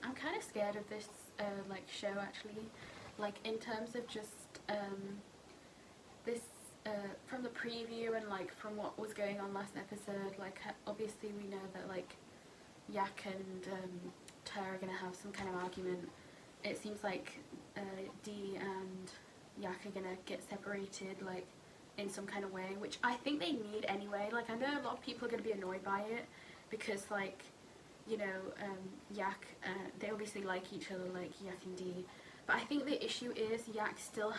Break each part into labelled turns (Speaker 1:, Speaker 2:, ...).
Speaker 1: I'm kind of scared of this like show actually, like in terms of just this from the preview and like from what was going on last episode. Like obviously we know that like Yak and Ter are gonna have some kind of argument. It seems like Dee and Yak are gonna get separated like in some kind of way, which I think they need anyway. Like I know a lot of people are gonna be annoyed by it because like, you know, Yak, they obviously like each other, like Yak and Dee, but I think the issue is Yak still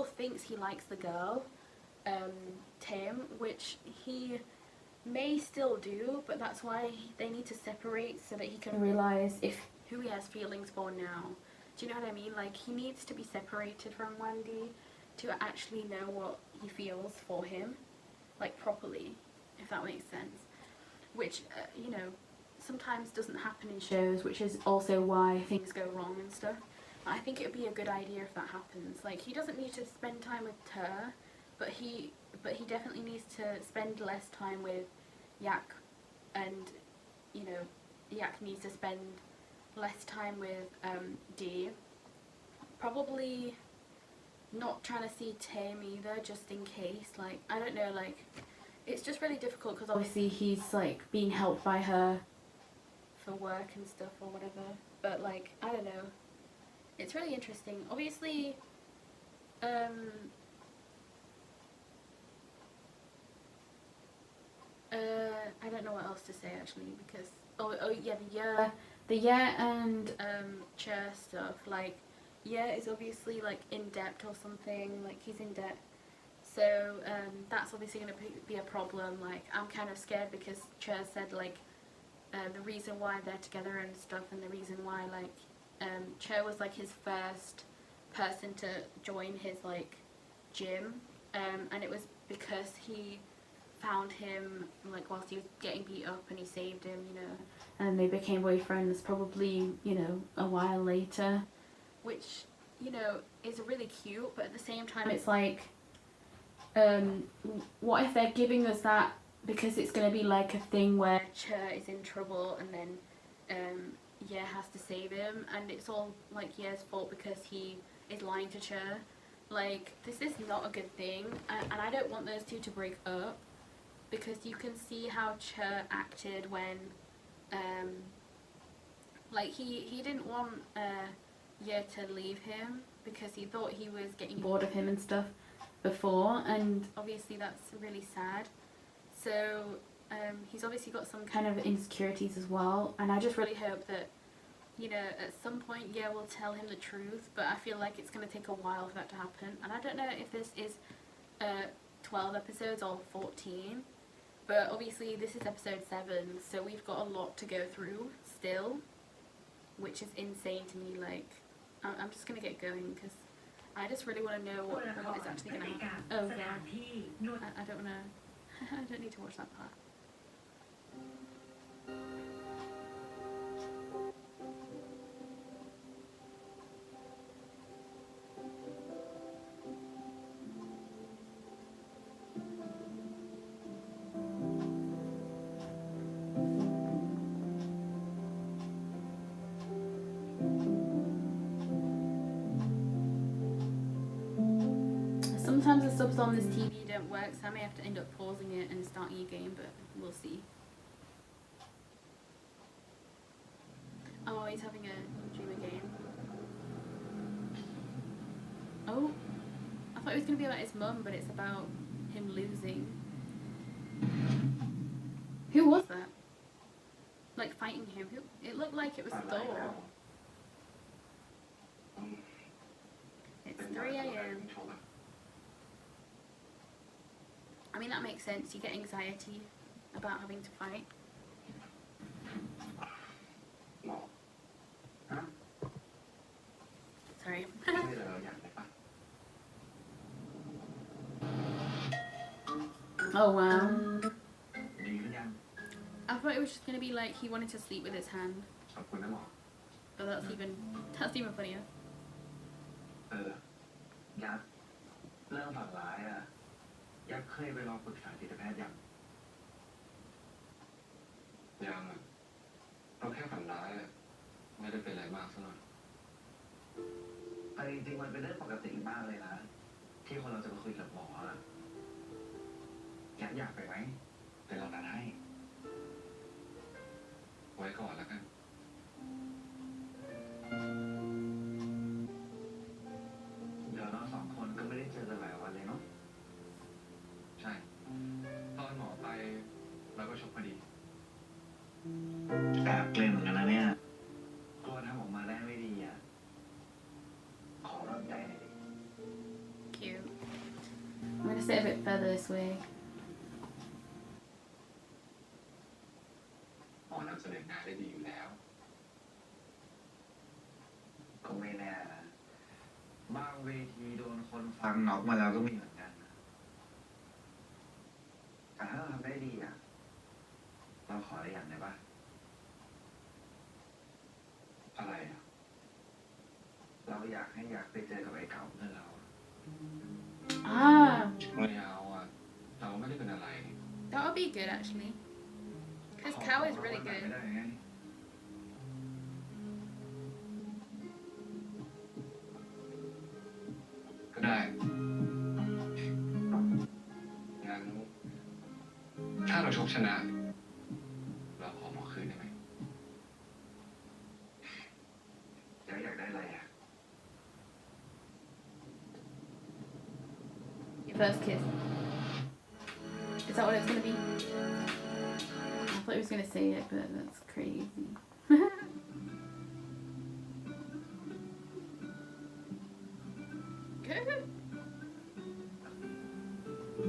Speaker 1: thinks he likes the girl, Tim, which he may still do, but that's why they need to separate so that he can realize who he has feelings for now. Do you know what I mean? Like he needs to be separated from Wandee to actually know what he feels for him, like properly, if that makes sense. Which you know, sometimes doesn't happen in shows, which is also why things go wrong and stuff. I think it would be a good idea if that happens. Like he doesn't need to spend time with Ter, but he definitely needs to spend less time with Yak, and you know, Yak needs to spend less time with Dee. Probably not trying to see Tim either, just in case. Like I don't know, like it's just really difficult because obviously he's like being helped by her for work and stuff or whatever. But like I don't know, it's really interesting. Obviously, I don't know what else to say actually because oh yeah, the yeah and chair stuff, like yeah is obviously like in debt or something, like he's in debt, so that's obviously going to be a problem. Like I'm kind of scared because Chair said like the reason why they're together and stuff, and the reason why like Chair was like his first person to join his like gym, and it was because he found him like whilst he was getting beat up and he saved him, you know, and they became boyfriends probably, you know, a while later, which, you know, is really cute, but at the same time it's like what if they're giving us that because it's going to be like a thing where Chair is in trouble and then Ye has to save him, and it's all like Ye's fault because he is lying to Chair. Like this is not a good thing, and I don't want those two to break up, because you can see how Chair acted when like he didn't want Ye to leave him because he thought he was getting bored of him and stuff before, and obviously that's really sad. So he's obviously got some kind of insecurities as well, and I just really hope that, you know, at some point Ye will tell him the truth, but I feel like it's going to take a while for that to happen, and I don't know if this is 12 episodes or 14, but obviously this is episode 7, so we've got a lot to go through still, which is insane to me. Like I'm just going to get going because I just really want to know what is actually going to happen. Oh yeah, I don't want to I don't need to watch that part. Sometimes the subs on this TV don't work, so I may have to end up pausing it and starting again, but we'll see. Oh, he's having a dream again. Oh, I thought it was going to be about his mum, but it's about him losing. Who was that? Like fighting him? It looked like it was Thor. It's 3 a.m. I mean, that makes sense. You get anxiety about having to fight. Sorry. Oh wow. I thought it was just gonna be like he wanted to sleep with his hand. But that's even funnier.
Speaker 2: ยักษ์เรื่องฝันร้ายอะยักษ์เคยไปลองปรึกษาจิตแพทย์ยังอะเราแค่ฝันร้ายอะ ไม่ได้เป็นอะไรมากซะหน่อยแต่จริงๆมันเป็นเรื่องปกติมากเลยนะที่คนเราจะไปคุยกับหมออะอยากไปไหมเป็นเรานัดให้ไว้ก่อนแล้วกันเดี๋ยวเราสองคนก็ไม่ได้เจอกันหลายวันเลยเนาะใช่ตอนหมอไปเราก็ชกพอดีแอบเกรงเหมือนกันนะเนี่ยกลัวทำออกมาได้ไม่ดีอ่ะขอกำลังใจหน่อยดิ
Speaker 1: Cute. I'm gonna sit a bit further this way.
Speaker 2: หมอนำเสนองานได้ดีอยู่แล้วก็ไม่แน่นะบางเวทีโดนคนฟังน็อกมาแล้วก็มีเหมือนกันนะแต่ถ้าเราทำได้ดีอ่ะเราขออะไรอย่างได้ปะอะไรอ่ะเราอยากให้ไปเจอกับไอ้เก่าเพื่อนเรา
Speaker 1: Ah,
Speaker 2: ไม่เอาอ่ะเราไม่ได้เป็นอะไร
Speaker 1: that would be good actually. Because Cow is really
Speaker 2: ไม่
Speaker 1: good.
Speaker 2: ได้ไงก็ได้งั้นถ้าเราชกชนะเราขอหมอคืนได้ไหมอยากได้อะไรอ่ะ
Speaker 1: Your first kiss. Is that what it's gonna be? I thought he was gonna say it, but that's crazy.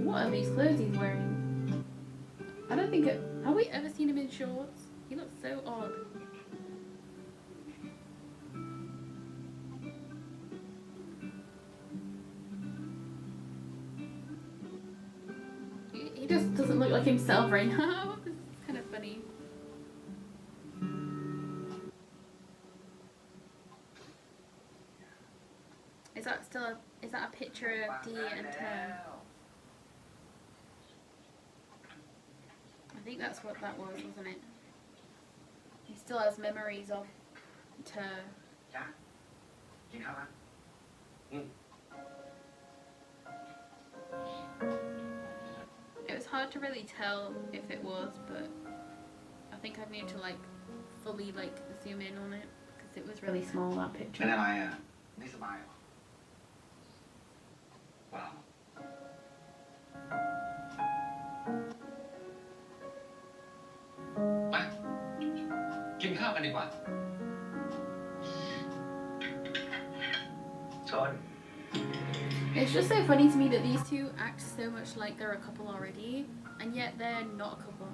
Speaker 1: What are these clothes he's wearing? I don't think it. Have we ever seen him in shorts? He looks so odd. He just doesn't look like himself right now. This is kind of funny. Is that a picture of Dee and Ter? I think that's what that was, wasn't it? He still has memories of Ter.
Speaker 2: จ้ะกินข้าวมั้ย
Speaker 1: It was hard to really tell if it was, but I think I need to like fully like zoom in on it because it was really small, that
Speaker 2: เป็น
Speaker 1: picture.
Speaker 2: อะไรอ่ะไม่สบายเหรอเปล่ามากินข้าวกันดีกว่าชน
Speaker 1: It's just so funny to me that these two act so much like they're a couple already, and yet they're not a couple.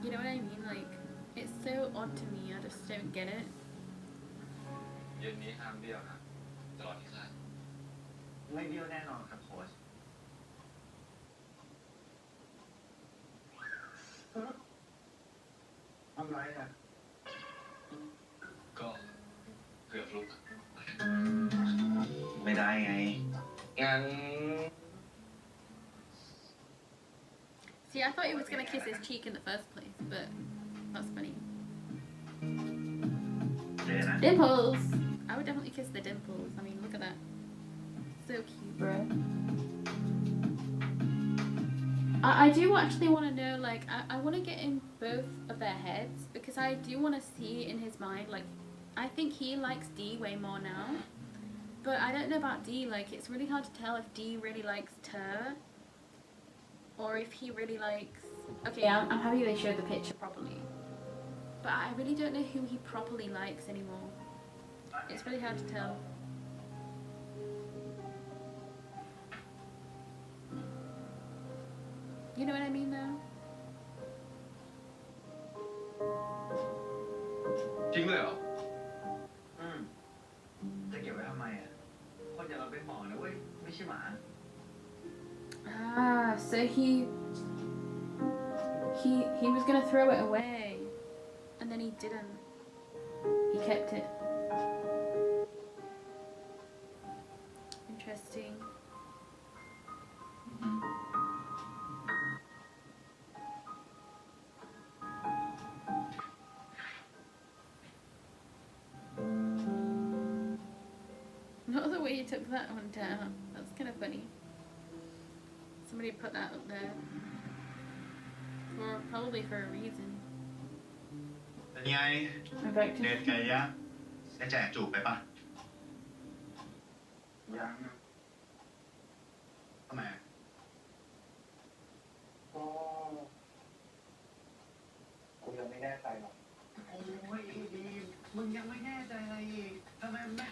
Speaker 1: You know what I mean? Like, it's so odd to me. I just don't get it.
Speaker 2: เย็นนี้ห้ามเบี้ยวนะตลอดที่ค่ายไม่เบี้ยวแน่นอนครับโค้ชทำไรอ่ะก็เกือบลุกไม่ได้ไงงั้น
Speaker 1: See, I thought he was gonna kiss his cheek in the first place, but that's funny.
Speaker 2: เดี๋ยวนะ
Speaker 1: Dimples! I would definitely kiss the dimples. I mean, look at that. So cute, bro. I do actually want to know, like, I want to get in both of their heads because I do want to see in his mind, like, I think he likes Dee way more now. But I don't know about Dee, like, it's really hard to tell if Dee really likes Ter or if he really likes... Okay, I'm happy they showed the picture properly. But I really don't know who he properly likes anymore. It's really hard to tell. You know what I mean, though?
Speaker 2: จริงเลยเหรอจะเก็บไว้ทำไมอ่ะคนอย่างเราเป็นหมอนะเว้ยไม่ใช่หมา
Speaker 1: Ah, so he was gonna throw it away, and then he didn't. He kept it. Interesting. you took that one down. That's kind of funny. Somebody put that up there. Probably for a reason.
Speaker 3: เป็นไง
Speaker 1: I'm back
Speaker 3: เด
Speaker 1: to
Speaker 3: ทไก่ยักษ์ได้แจกจูบไปปะ
Speaker 2: ยัง
Speaker 3: ทำไม
Speaker 2: ก็กูยังไม่แน่ใจหรอกโอ้ยดีมึงยังไม่แน่ใจอะไรอีกทำไมไม่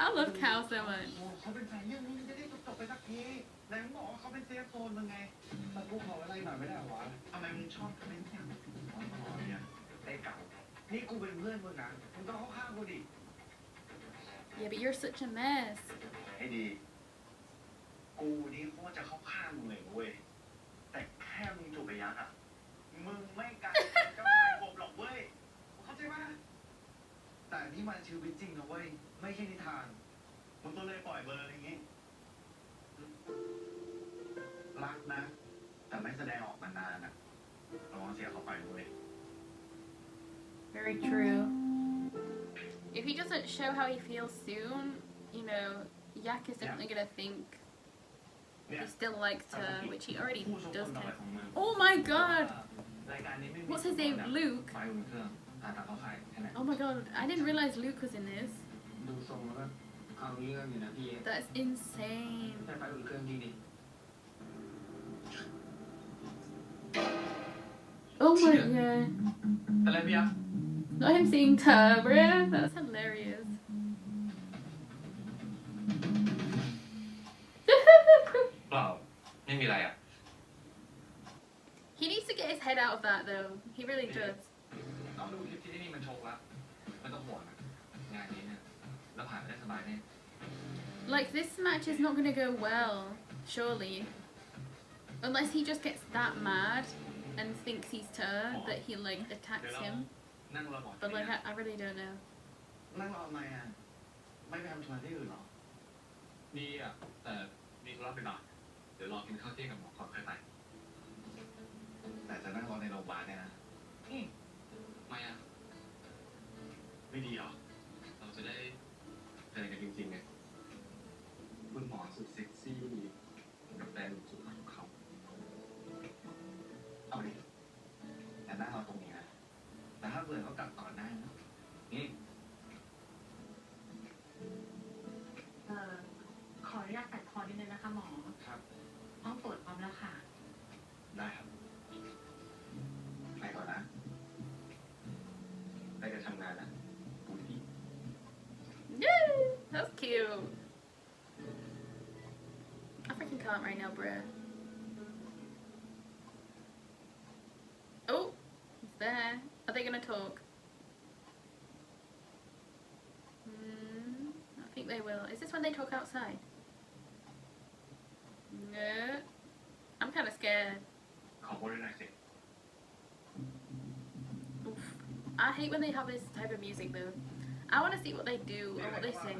Speaker 1: I love cow so much.
Speaker 2: เขาเป็นแฟนยังมึงจะได้จบไปสักทีไหนมึงบอกว่าเขาเป็นเซฟโซนมึงไงแต่กูขออะไรหน่อยไม่ได้หรอวะทำไมมึงชอบทำเป็นอย่างอ๋อเนี่ยได้เก่านี่กูเป็นเพื่อนมึงนะมึงต้องเข้าข้างกูดิ
Speaker 1: Yeah, but you're such a mess.
Speaker 3: ให้ดี กูนี่โคตรจะเข้าข้างมึงเลยเว้ย แต่แค่มึงจูบไปยักษ์อ่ะ มึงไม่กลายเป็นเจ้าชายกบหรอกเว้ย
Speaker 2: เข้าใจปะแต่นี่มันชีวิตจริงนะเว้ยไม่ใช่นิทาน
Speaker 3: มึงก็เลยปล่อยเบอร์อย่างงี้ รักนะ แต่ไม่แสดงออกมานานอ่ะระวังเสียเขาไปเว้ย
Speaker 1: Very true. If he doesn't show how he feels soon, you know, Yak is definitely gonna think he still likes her, which he already does kind of. Oh my god!
Speaker 2: รายการนี้ไม่มี
Speaker 1: What's his name? Luke?
Speaker 2: ไฟอุ่นเครื่องตาเข้าค่ายแค่ไหน
Speaker 1: Oh my god, I didn't realize Luke was in this.
Speaker 2: ดูทรงแล้วก็เอาเรื่องอยู่นะพี่
Speaker 1: That's insane.
Speaker 2: ใช่ไฟอุ่นเครื่องจริงดิ
Speaker 1: Oh my god.
Speaker 2: อะไรพี่อ่ะ
Speaker 1: Not him seeing her, bruh. That's hilarious.
Speaker 2: เปล่าไม่มีอะไรอ่ะ
Speaker 1: He needs to get his head out of that though. He really does.
Speaker 2: น้องดูคลิปที่นี่มันโชกละไม่ต้องห่วงนะงานนี้เนี่ยเราผ่านไปได้สบายแน่
Speaker 1: Like, this match is not gonna go well, surely. Unless he just gets that mad and thinks he's her, that he, like, attacks him.
Speaker 2: นั่งรอก่อน
Speaker 1: But, like, I really don't know.
Speaker 3: นั่งรอทำไมอ่ะ ไม่ไปทำธุระที่อื่นหรอ
Speaker 2: มีอ่ะแต่มีธุระไปหน่อยเดี๋ยวรอกินข้าวเที่ยงกับหมอก่อนค่อยไป
Speaker 3: แต่จะนั่งรอในโรงพยาบาลเนี่ยนะ
Speaker 2: ไม่อ่ะ
Speaker 3: ไม่ดีหรอ
Speaker 2: เราจะได้เจอกันจริงๆไงคุณหมอสุดเซ็กซี่กับแฟนสุดของเขา
Speaker 3: เอาดิแต่นั่งรอตรงนี้นะ แต่ถ้าเบื่อก็กลับก่อนได้นะ
Speaker 2: นี่
Speaker 4: ขออนุญาตตัดคอนิดนึงนะคะหมอ
Speaker 2: ครับ
Speaker 4: ห้องตรวจพร้อมแล้วค่ะ
Speaker 3: ได้ครับ ไปก่อนนะ
Speaker 2: ไปจะทำงานแล้วอุ๊ย
Speaker 1: Yay! That's cute. I freaking can't right now, bruh. Oh, he's there. Are they gonna talk? I think they will. Is this when they talk outside? No. I'm kind of scared.
Speaker 3: ขอพูดด้วยหน่อยสิ
Speaker 1: Oof. I hate when they have this type of music though. I want to see what they do or what they say.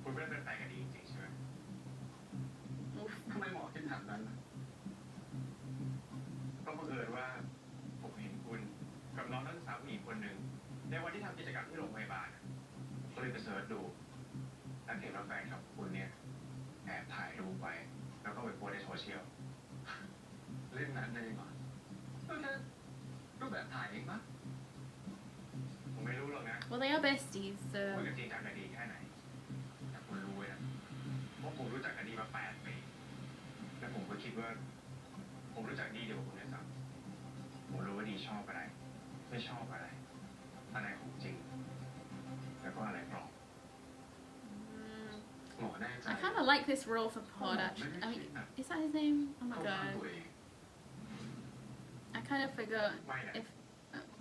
Speaker 3: คุณไม่ได้เป็นแฟนกันดีจริงๆใช่ไหม
Speaker 1: Oof.
Speaker 2: ทำไมหมอคิดถามนั้นล่ะ
Speaker 3: ก็บังเอิญว่าผมเห็นคุณกับน้องนักศึกษาผู้หญิงคนหนึ่งในวันที่ทำกิจกรรมที่โรงพยาบาลก็เลยไปเสิร์ชดูแล้วเห็นว่าแฟนคลับคุณเนี่ยแอบถ่ายรูปไว้ แล้วก็ไปโพสในโซเชียล
Speaker 2: เล่นนั้นเลยเหรอก็แค่รูปแบบถ่ายเองปะ
Speaker 3: ผมไม่รู้หรอกนะ
Speaker 1: Well, they are besties,
Speaker 3: คุ
Speaker 1: so.
Speaker 3: ณกับจริงจังกันดีแค่ไหนแต่คุณรู้ไว้นะว่าผมรู้จักกันดีมา8 ปีและผมก็คิดว่า ผมรู้จักดีเดียวกับคุณด้วยซ้ำผมรู้ว่าดีชอบอะไร ไม่ชอบอะไรอะไรของจริง แล้วก็อะไรปลอม
Speaker 1: Mm.
Speaker 2: หมอแน่ใจ
Speaker 1: I kind of like this role for Pod actually. I mean, is that his name? Oh my
Speaker 2: เข้าข้าง
Speaker 1: god.
Speaker 2: ตัวเอง
Speaker 1: I kind of forgot
Speaker 3: ไม่นะ
Speaker 1: if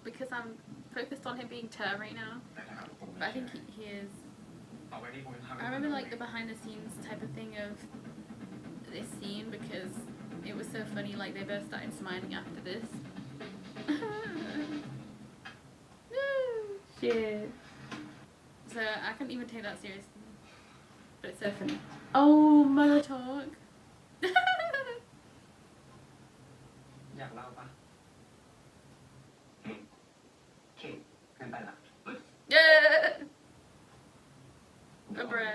Speaker 1: because I'm focused on him being Ter right now.
Speaker 3: แต่ถ้าหากว่าผม
Speaker 1: But
Speaker 3: ไม่
Speaker 1: I think
Speaker 3: เชื่อ
Speaker 1: he is.
Speaker 3: ต่อไปนี้ผมจะทำให้
Speaker 1: I remember like the behind the scenes type of thing of this scene because it was so funny. Like they both started smiling after this. Shit. So I couldn't even take that seriously. But it's so funny. Oh, mother talk.
Speaker 2: อยากเล่าปะ
Speaker 3: เก่งเกินไปละ
Speaker 1: Yeah. A bruh.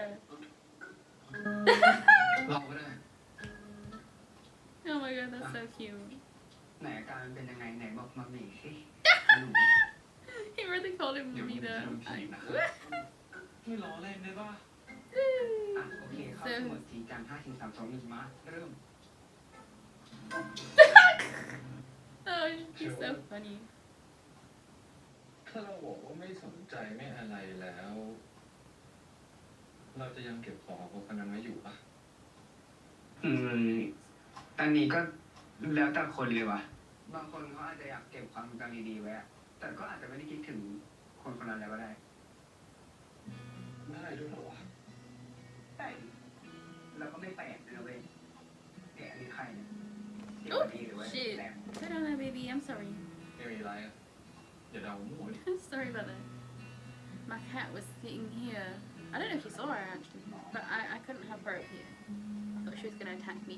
Speaker 1: cute.
Speaker 5: ไหนอาการมันเป็นยังไงไหนบอกมาหมีสิหนู
Speaker 1: He really called him
Speaker 2: เดี๋ยวผม
Speaker 1: mommy
Speaker 2: จะ
Speaker 1: though.
Speaker 2: โดนถีบนะครับไม่ล้อเล่นได้ปะ
Speaker 5: อ่ะโอเคเข้าสมุดสีกัน5 4 3 2 1มาเริ่ม
Speaker 1: Oh, he's so funny.
Speaker 2: ถ้าเราบอกว่าไม่สนใจไม่อะไรแล้ว เราจะยังเก็บของของคนนั้นไว้อยู่ปะ
Speaker 5: อืมอันนี้ก็แล้วแต่คนเลยว่ะบางคนเขาอาจจะอยากเก็บความทรงจำดีๆไว้อะแต่ก็อาจจะไม่ได้คิดถึงคนคนนั้นแล้วก็ได้
Speaker 2: ได้ด้วยเหรอวะ
Speaker 5: ได้ดิแล้วก็ไม่แปลกนะเว้ยเนี่ยอันนี้ใครเนี่ยเสีย
Speaker 1: Oh
Speaker 5: ดีหรือว่า
Speaker 1: shit.
Speaker 5: แรง
Speaker 1: I don't know, baby. I'm sorry.
Speaker 2: ไม่มีอะไรอะอย่าเดามั่วดิ
Speaker 1: Sorry about that. My cat was sitting here. I don't know if you saw her actually, but I couldn't have her up here. I thought she was gonna attack me.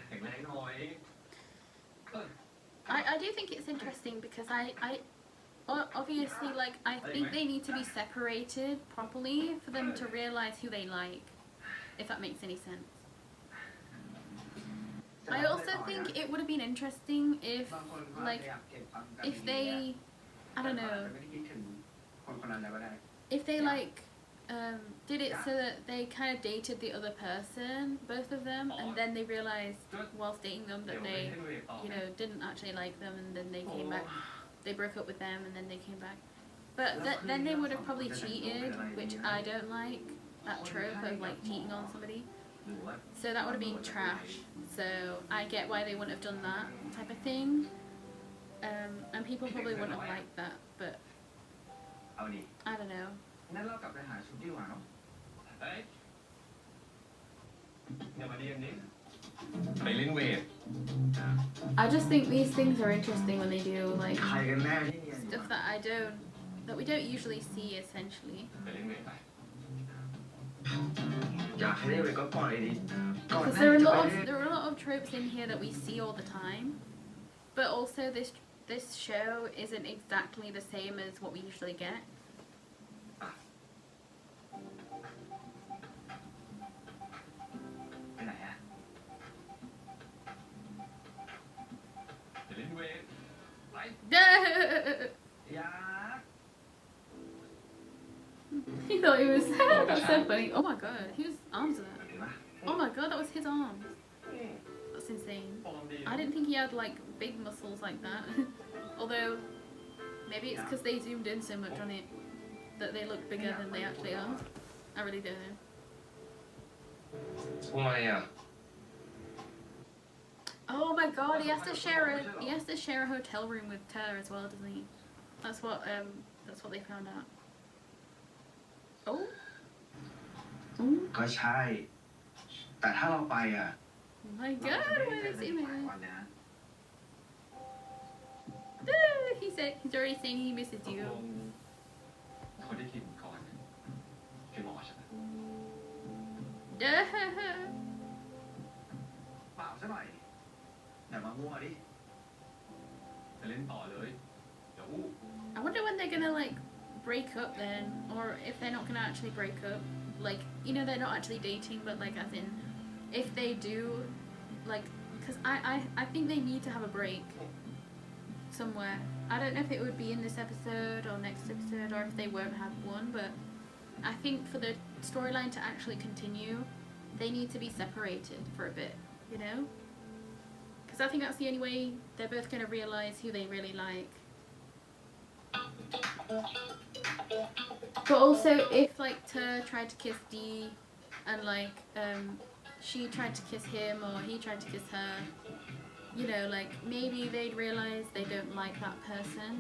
Speaker 2: แข็งแรงหน่อย
Speaker 1: I do think it's interesting because obviously like I think they need to be separated properly for them to realize who they like, if that makes any sense. I also think it would have been interesting if
Speaker 5: บางคนเขาอาจ
Speaker 1: like
Speaker 5: จะอยากเก็บความทรงจำ
Speaker 1: if
Speaker 5: ดีๆ
Speaker 1: they
Speaker 5: อะ
Speaker 1: I don't
Speaker 5: แต่ก็อาจ
Speaker 1: know
Speaker 5: จะไม่ได้คิดถึงคนคนนั้นแล้วก็ได้
Speaker 1: if they like did it so that they kind of dated the other person, both of them, and then they realized whilst dating them
Speaker 2: เดี๋ย
Speaker 1: that
Speaker 2: วไป
Speaker 1: they
Speaker 2: ให้เวทต่อ
Speaker 1: you know didn't actually like them and then they came back, they broke up with them and then they came back, but then they would have probably cheated, which I don't like that trope of like cheating on somebody,
Speaker 2: หรือว่า
Speaker 1: so that would have been trash. So I get why they wouldn't have done that type of thing, and people probably wouldn't have liked that, but
Speaker 5: เอาดิ
Speaker 1: I don't know.
Speaker 5: งั้นเรากลับไปหาชุดดีกว่าเนาะ
Speaker 2: เฮ้ยเดี๋ยวมาเรียนนี้ไปเล่นเวท
Speaker 1: I just think these things are interesting when they do like
Speaker 5: ใครกันแน่ที่เนียนอยู่
Speaker 1: stuff
Speaker 5: อะ
Speaker 1: that we don't usually see essentially.
Speaker 2: ไปเล่นเวทไป
Speaker 5: อยากให้ได้ไปก็ปล่อยดิก่อน
Speaker 1: Because
Speaker 5: หน้า
Speaker 1: there are
Speaker 5: จะ
Speaker 1: a
Speaker 5: ไป
Speaker 1: lot of there are a lot of tropes in here that we see all the time, but also this show isn't exactly the same as what we usually get.
Speaker 5: ไปไหนอะ
Speaker 2: ไปเล่นเวทไป
Speaker 5: อยาก
Speaker 1: He thought he was that's so funny. Oh my god, whose arms are that?
Speaker 5: เห็นปะ
Speaker 1: Oh my god, that was his arms. That's insane.
Speaker 2: ฟอร์มดี
Speaker 1: I didn't think he had like big muscles like that. Although maybe it's because they zoomed in so much on it that they look bigger than they actually are. I really don't know.
Speaker 2: ทำไมอ่ะ
Speaker 1: Oh my god, he has to share a hotel room with Ter as well, doesn't he? That's what they found out. Oh. Oh
Speaker 5: ก็ใช่ แต่ถ้าเราไปอะ
Speaker 1: my god, why did they say
Speaker 5: หลาย
Speaker 1: that?
Speaker 5: วันเลยนะ
Speaker 1: He said he's already saying he misses
Speaker 2: ตก
Speaker 1: you.
Speaker 2: ลงเขาได้กินก่อนคือหมอใช่ไหม
Speaker 5: เปล่าซะหน่อยอย่ามามั่วดิ
Speaker 2: ไปเล่นต่อเลยเดี๋ยวอู้
Speaker 1: I wonder when they're gonna like break up then, or if they're not gonna actually break up. Like, you know, they're not actually dating, but like as in, if they do, like, because I think they need to have a break somewhere. I don't know if it would be in this episode or next episode, or if they won't have one, but I think for the storyline to actually continue, they need to be separated for a bit, you know? Because I think that's the only way they're both going to realize who they really like. But also, if like Ter tried to kiss Dee, and like she tried to kiss him or he tried to kiss her, you know, like maybe they'd realize they don't like that person.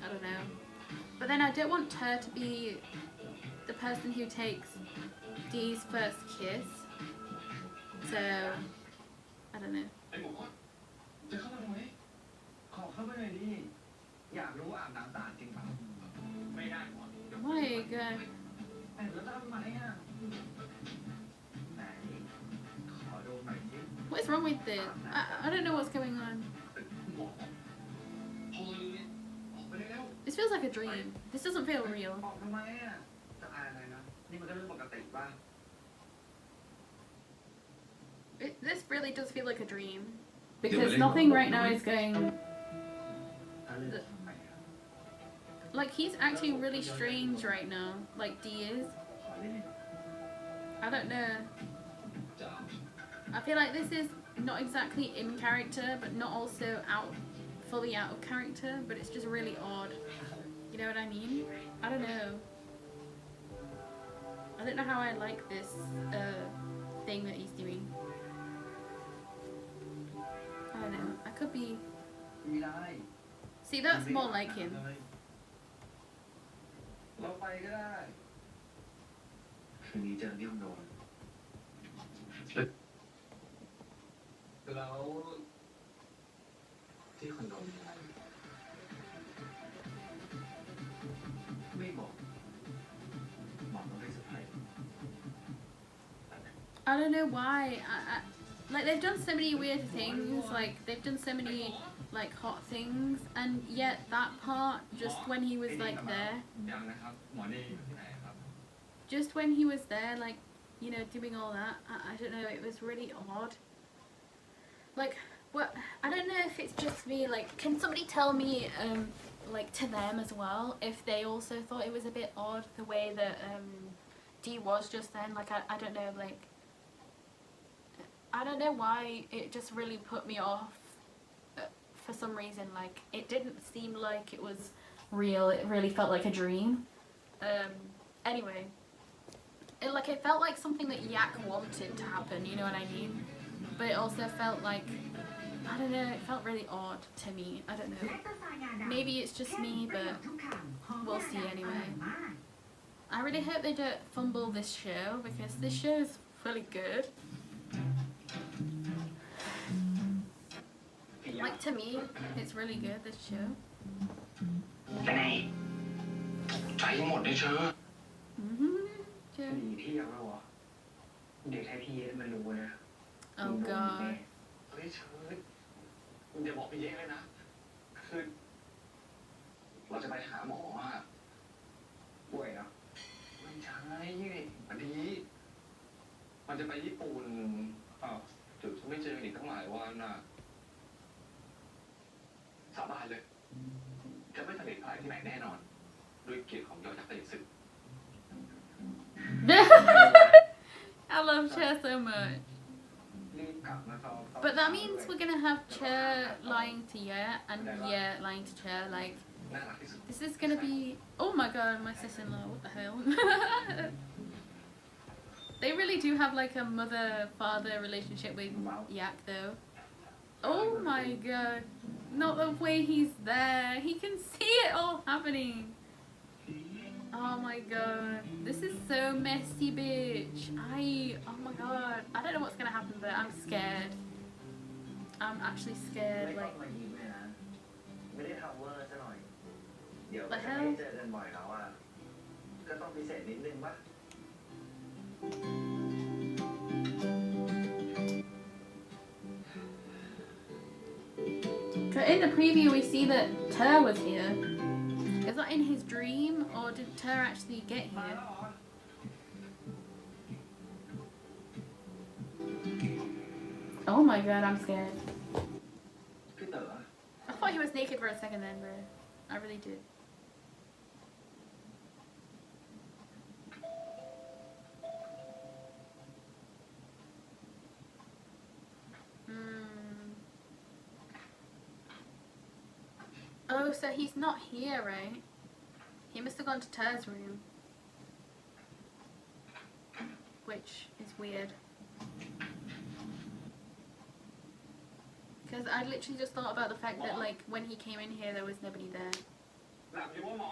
Speaker 1: I don't know. But then I don't want Ter to be the person who takes Dee's first kiss. So I don't know.
Speaker 2: ไอ้หมูจะเข้ามาทำไม
Speaker 5: ขอเข้าไปหน่อยดิ อยากรู้ว่าอาบน้ำสะอาดจริงเปล่า
Speaker 2: ไม่ได้หมอเดี๋ยว
Speaker 1: My god.
Speaker 5: แต่แล้วทำไมอะไหน ขอดูหน่อยสิ
Speaker 1: What is wrong with this? I don't know what's going on.
Speaker 2: หมอพอเลยออกไปได้แล้ว
Speaker 1: This feels like a dream. This doesn't feel real.
Speaker 5: ออกทำไมอะจะอายอะไรนะ นี่มันก็เรื่องปกติป่ะ
Speaker 1: This really does feel like a dream. Because nothing right now is going...
Speaker 2: ถ้าเลือกทำไมครับ
Speaker 1: Like, he's acting really strange right now. Like, D is.
Speaker 2: ขอเล่น
Speaker 1: I don't know.
Speaker 2: จะเอา
Speaker 1: I feel like this is not exactly in character, but not also fully out of character, but it's just really odd. You know what I mean? I don't know. I don't know how I like this thing that he's doing. I don't know. I could be...
Speaker 5: ไม่ได้
Speaker 1: See, that's more like him.
Speaker 5: เราไปก็ได้
Speaker 2: คืนนี้เจอเดี่ยมโดน
Speaker 5: แล้ว
Speaker 2: ที่คอนโดมีอะไรไม่บอกบอกว่าไม่เซอร์ไพรส์
Speaker 1: I don't know why. Like, they've done so many weird things. Like, they've done so many, like, hot things. And yet that part, just when he was, like, there.
Speaker 3: ยังนะครับ หมอนี่อยู่ที่ไหนครับ
Speaker 1: Just when he was there, like, you know, doing all that. I don't know. It was really odd. Like, what? I don't know if it's just me. Like, can somebody tell me, like, to them as well, if they also thought it was a bit odd, the way that, D was just then? Like, I don't know, like... I don't know why it just really put me off for some reason. Like, it didn't seem like it was real. It really felt like a dream. Anyway, it felt like something that Yak wanted to happen, you know what I mean? But it also felt like, I don't know, it felt really odd to me. I don't know. Maybe it's just me, but we'll see anyway. I really hope they don't fumble this show, because this show is really good. Like, to me, it's really good, this show.
Speaker 5: ไปไหนใจหมดเลยเชอ
Speaker 1: Sure.
Speaker 5: หนีพี่ยังไม่วะเดี๋ยวถ้าพี่มันรู้นะ
Speaker 1: Oh god.
Speaker 3: เฮ้ยเชิญอย่าบอกพี่เย้เลยนะ คือเราจะไปหาหมออ่ะ
Speaker 5: ป่วยเหรอ
Speaker 3: ไม่ใช่วันนี้มันจะไปญี่ปุ่นอ้าวจุดไม่เจออีกตั้งหลายวันน่ะสาบานเลย จะไม่ทะเลทลายที่ไหนแน่นอน ด้วยเกียรติของยอดยักษ์ตะลิซึ
Speaker 1: I love Cher so much.
Speaker 5: รีบกลับมาซ้อม
Speaker 1: But that means we're gonna have Cher lying to Ye and Ye lying to Cher. Like,
Speaker 3: น่ารักที่สุด
Speaker 1: this is gonna be... Oh my god, my sister-in-law, what the hell? They really do have like a mother-father relationship with Yak though. Oh my god. Not the way he's there. He can see it all happening. Oh my god. This is so messy, bitch. Oh my god. I don't know what's gonna happen, but I'm scared. I'm actually
Speaker 2: ไม่
Speaker 1: scared.
Speaker 2: ต้อง
Speaker 1: Like,
Speaker 2: มายิ้มเลยนะ ไม่ได้ทำเวอร์ซะหน่อย เดี๋ยว
Speaker 1: The
Speaker 2: จะ
Speaker 1: hell?
Speaker 2: ไม่ได้เจอกันบ่อยแล้วอ่ะ ก็ต้องพิเศษนิดนึงปะ
Speaker 1: so in the preview we see that Ter was here. Is that in his dream, or did Ter actually get
Speaker 5: มา
Speaker 1: here?
Speaker 5: แล้วเหรอ
Speaker 1: Oh my god, I'm scared.
Speaker 2: พี่เต๋อ
Speaker 1: I thought he was naked for a second then, bro. I really did. Oh, so he's not here, right? He must have gone to Ter's room. Which is weird. Because I literally just thought about the fact that, like, when he came in here, there was nobody there.
Speaker 3: หลับอยู่ว่าหมอ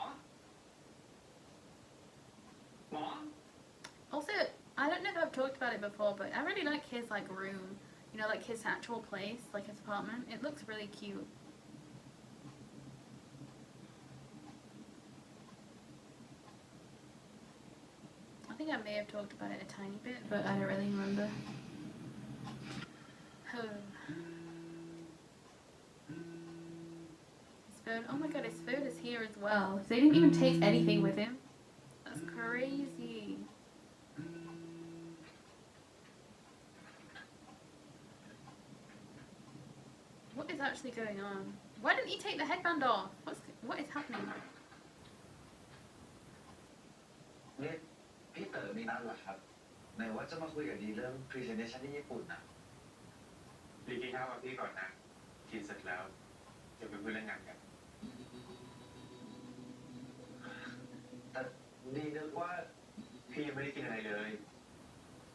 Speaker 3: หมอ
Speaker 1: Also, I don't know if I've talked about it before, but I really like his, like, room. You know, like, his actual place, like, his apartment. It looks really cute. I think I may have talked about it a tiny bit, but I don't really remember. His phone. Oh my god, his phone is here as well. So they didn't even take anything with him. That's crazy. What is actually going on? Why didn't he take the headband off? What is happening?
Speaker 2: นี่พี่เต๋อมีนัดเหรอครับไหนว่าจะมาคุยกับดีเรื่อง presentation ที่ญี่ปุ่นนะ
Speaker 3: รีกินข้าวกับพี่ก่อนนะกินเสร็จแล้วเดี๋ยวไปคุยเรื่องงานกัน
Speaker 2: แต่ดีนึกว่า
Speaker 3: พี่ยังไม่ได้กินอะไรเลย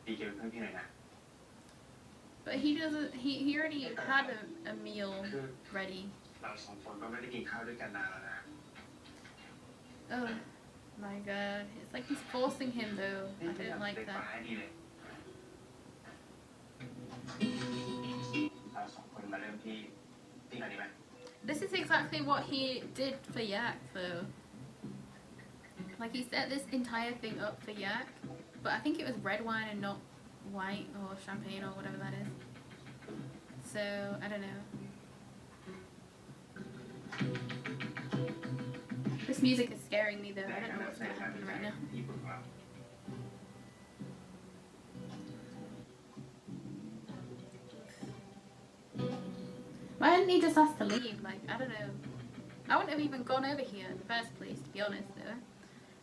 Speaker 3: ดีกินเป็นเพื่อนพี่หน่อยนะ
Speaker 1: But he doesn't. He already had a meal
Speaker 3: คือ
Speaker 1: ready.
Speaker 3: เราสองคนก็ไม่ได้กินข้าวด้วยกันนานแล้วนะ
Speaker 1: Oh my god! It's like he's forcing him though.
Speaker 3: นี่
Speaker 1: I
Speaker 3: ก็อยาก
Speaker 1: don't like
Speaker 3: ได้ปลา
Speaker 1: that.
Speaker 3: ให้ดีเลยเราสองคนมาเริ่มที่ไหนดีไหม
Speaker 1: This is exactly what he did for Yak though. Like he set this entire thing up for Yak, but I think it was red wine and not white or champagne or whatever that is. So I don't know. This music is scaring me though. I don't know what's gonna happen right now.
Speaker 3: ญี่ปุ่นของเรา
Speaker 1: Why didn't he just ask to leave? Like, I don't know. I wouldn't have even gone over here in the first place, to be honest, though.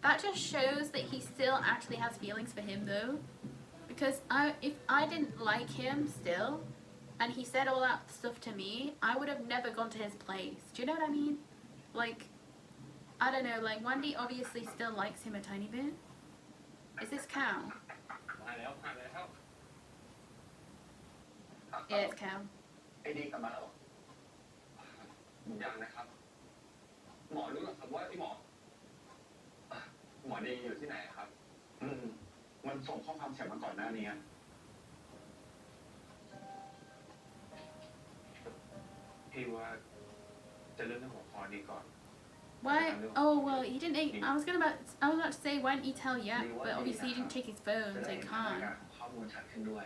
Speaker 1: That just shows that he still actually has feelings for him, though. Because if I didn't like him still, and he said all that stuff to me, I would have never gone to his place. Do you know what I mean? Like, I don't know, like, Wandee obviously still likes him a tiny bit. Is this cow?
Speaker 3: มาแล้วมาแล้ว
Speaker 1: Yeah, it's cow.
Speaker 3: ไอ้ดีกลับมาแล้วยังนะครับ หมอรู้หรอครับว่าที่หมอดีอยู่ที่ไหนครับ มันส่งข้อความเสียงมาก่อนหน้านี้พี่ว่าจะเริ่มที่หัวข้อนี้ก่อน
Speaker 1: Why? Oh well, he didn't. I was about to say, why didn't he tell Yak? But obviously he didn't take his phone, so he can't.
Speaker 2: ข้อมูลชัดขึ้นด้วย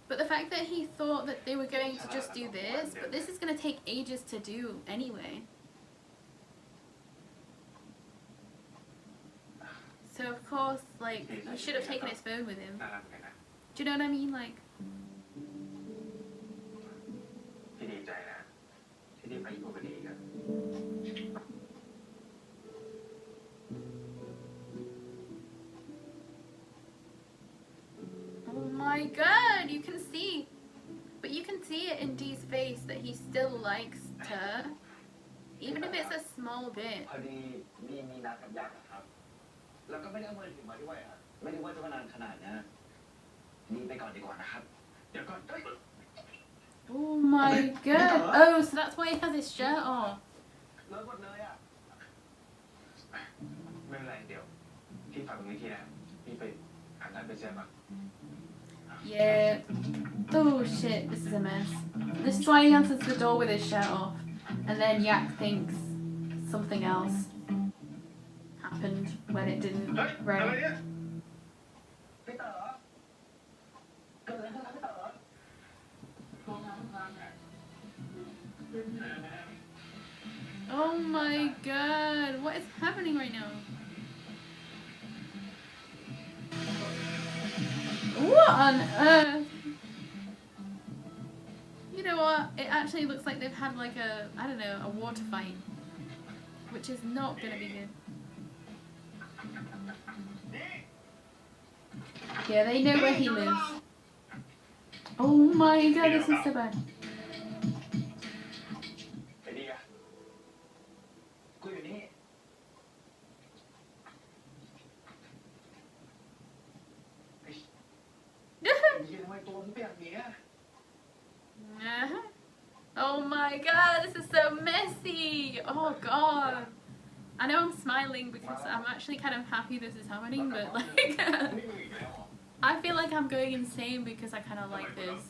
Speaker 1: But the fact that he thought that they were going to just do this, but this is going to take ages to do anyway. So of course, like, he should have taken his phone with him.
Speaker 3: น่ารักเหมือนกันนะ
Speaker 1: Do you know what I mean? Like,
Speaker 3: พี่ดีใจนะที่ได้ไปอยู่กับดีกัน
Speaker 1: oh my god, you can see. But you can see it in Dee's face that he still likes her. Even if it's a small bit.
Speaker 2: พอดีดีมีนัดกับยักษ์อะครับ แล้วก็ไม่ได้เอามือถือมาด้วยอะไม่ได้ว่าจะมานานขนาดนี้ดีไปก่อนดีกว่านะครับ
Speaker 3: เดี๋ยวก่อน
Speaker 1: Oh my god. Oh, so that's why he has his shirt off.
Speaker 2: เลิกหมดเลยอะ
Speaker 3: ไม่เป็นไรเดี๋ยวพี่ฝากตรงนี้ทีนะพี่ไปอาบน้ำไปเสื้อมา
Speaker 1: Yeah. Oh shit, this is a mess. This is why he answers the door with his shirt off. And then Yak thinks something else happened when it didn't.
Speaker 3: อะไร
Speaker 1: Right.
Speaker 3: เนี่ย
Speaker 2: พี่เต๋อเกิดอะไรขึ้นครับพี่เต๋อ
Speaker 1: Oh my god, what is happening right now? What on earth? You know what? It actually looks like they've had like I don't know, a water fight. Which is not gonna be good. Yeah, they know where he lives. Oh my god, this is so bad.
Speaker 3: ไอ้ดีอะ
Speaker 2: กูอยู่นี่
Speaker 3: ยืนทำไมตัวมันเปียกอย่างเงี้ย
Speaker 1: Oh my god, this is so messy. Oh god. I know I'm smiling because I'm actually kind of happy this is happening, but like
Speaker 3: ไม่มีอีกแล้วเหรอ
Speaker 1: I feel like I'm going insane because I kind of like this.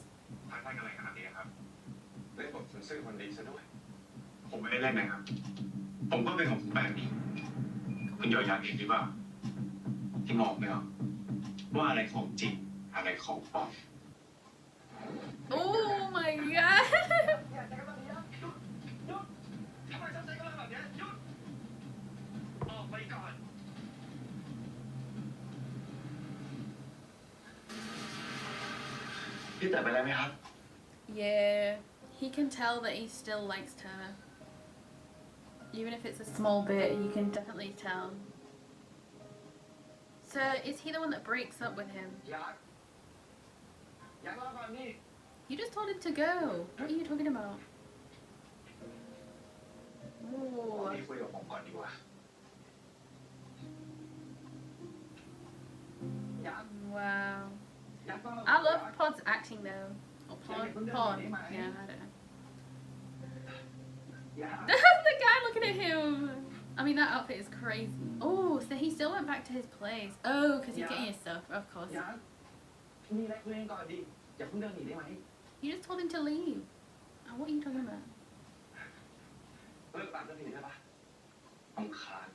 Speaker 3: ทายท่านอะไรขนาดนี้ครับเล่นบทซื่อคนดีซะด้วย ผมไม่ได้เล่นนะครับ ผมก็เป็นของผมแบบนี้ คุณยอยากเห็นหรือเปล่าที่มองไม่ออกว่าอะไรของจริงอะไรของปลอม
Speaker 1: Oh my god.
Speaker 3: อย่าใจกันแบบนี้นะหยุดทำไมต้องใจกันแบบนี้หยุดออกไปก่อน
Speaker 2: พี่เต๋อไปแล้วไหมครับ
Speaker 1: Yeah, He can tell that he still likes her. Even if it's a small bit, you can definitely tell. So, is he the one that breaks up with him?
Speaker 5: อยากรอก่อนนี่
Speaker 1: You just told him to go. What are you talking about?
Speaker 3: ตอน
Speaker 1: Ooh.
Speaker 3: นี้คุยกับผมก่อนดีกว่า
Speaker 5: อยาก
Speaker 1: Wow.
Speaker 5: อยากรอ
Speaker 1: I love Pod's acting though. Or Pod. Yeah, I don't know.
Speaker 5: อยาก
Speaker 1: The guy looking at him. I mean, that outfit is crazy. Oh, so he still went back to his place. Oh, because he's getting his stuff, of course.
Speaker 5: อยากมีอะไรคุยกันก่อนดิอย่าเพิ่งเดินหนีได้ไหม
Speaker 1: You just told him to leave. What are you talking about?
Speaker 5: เลิกตามกันทีได้ปะรำคาญ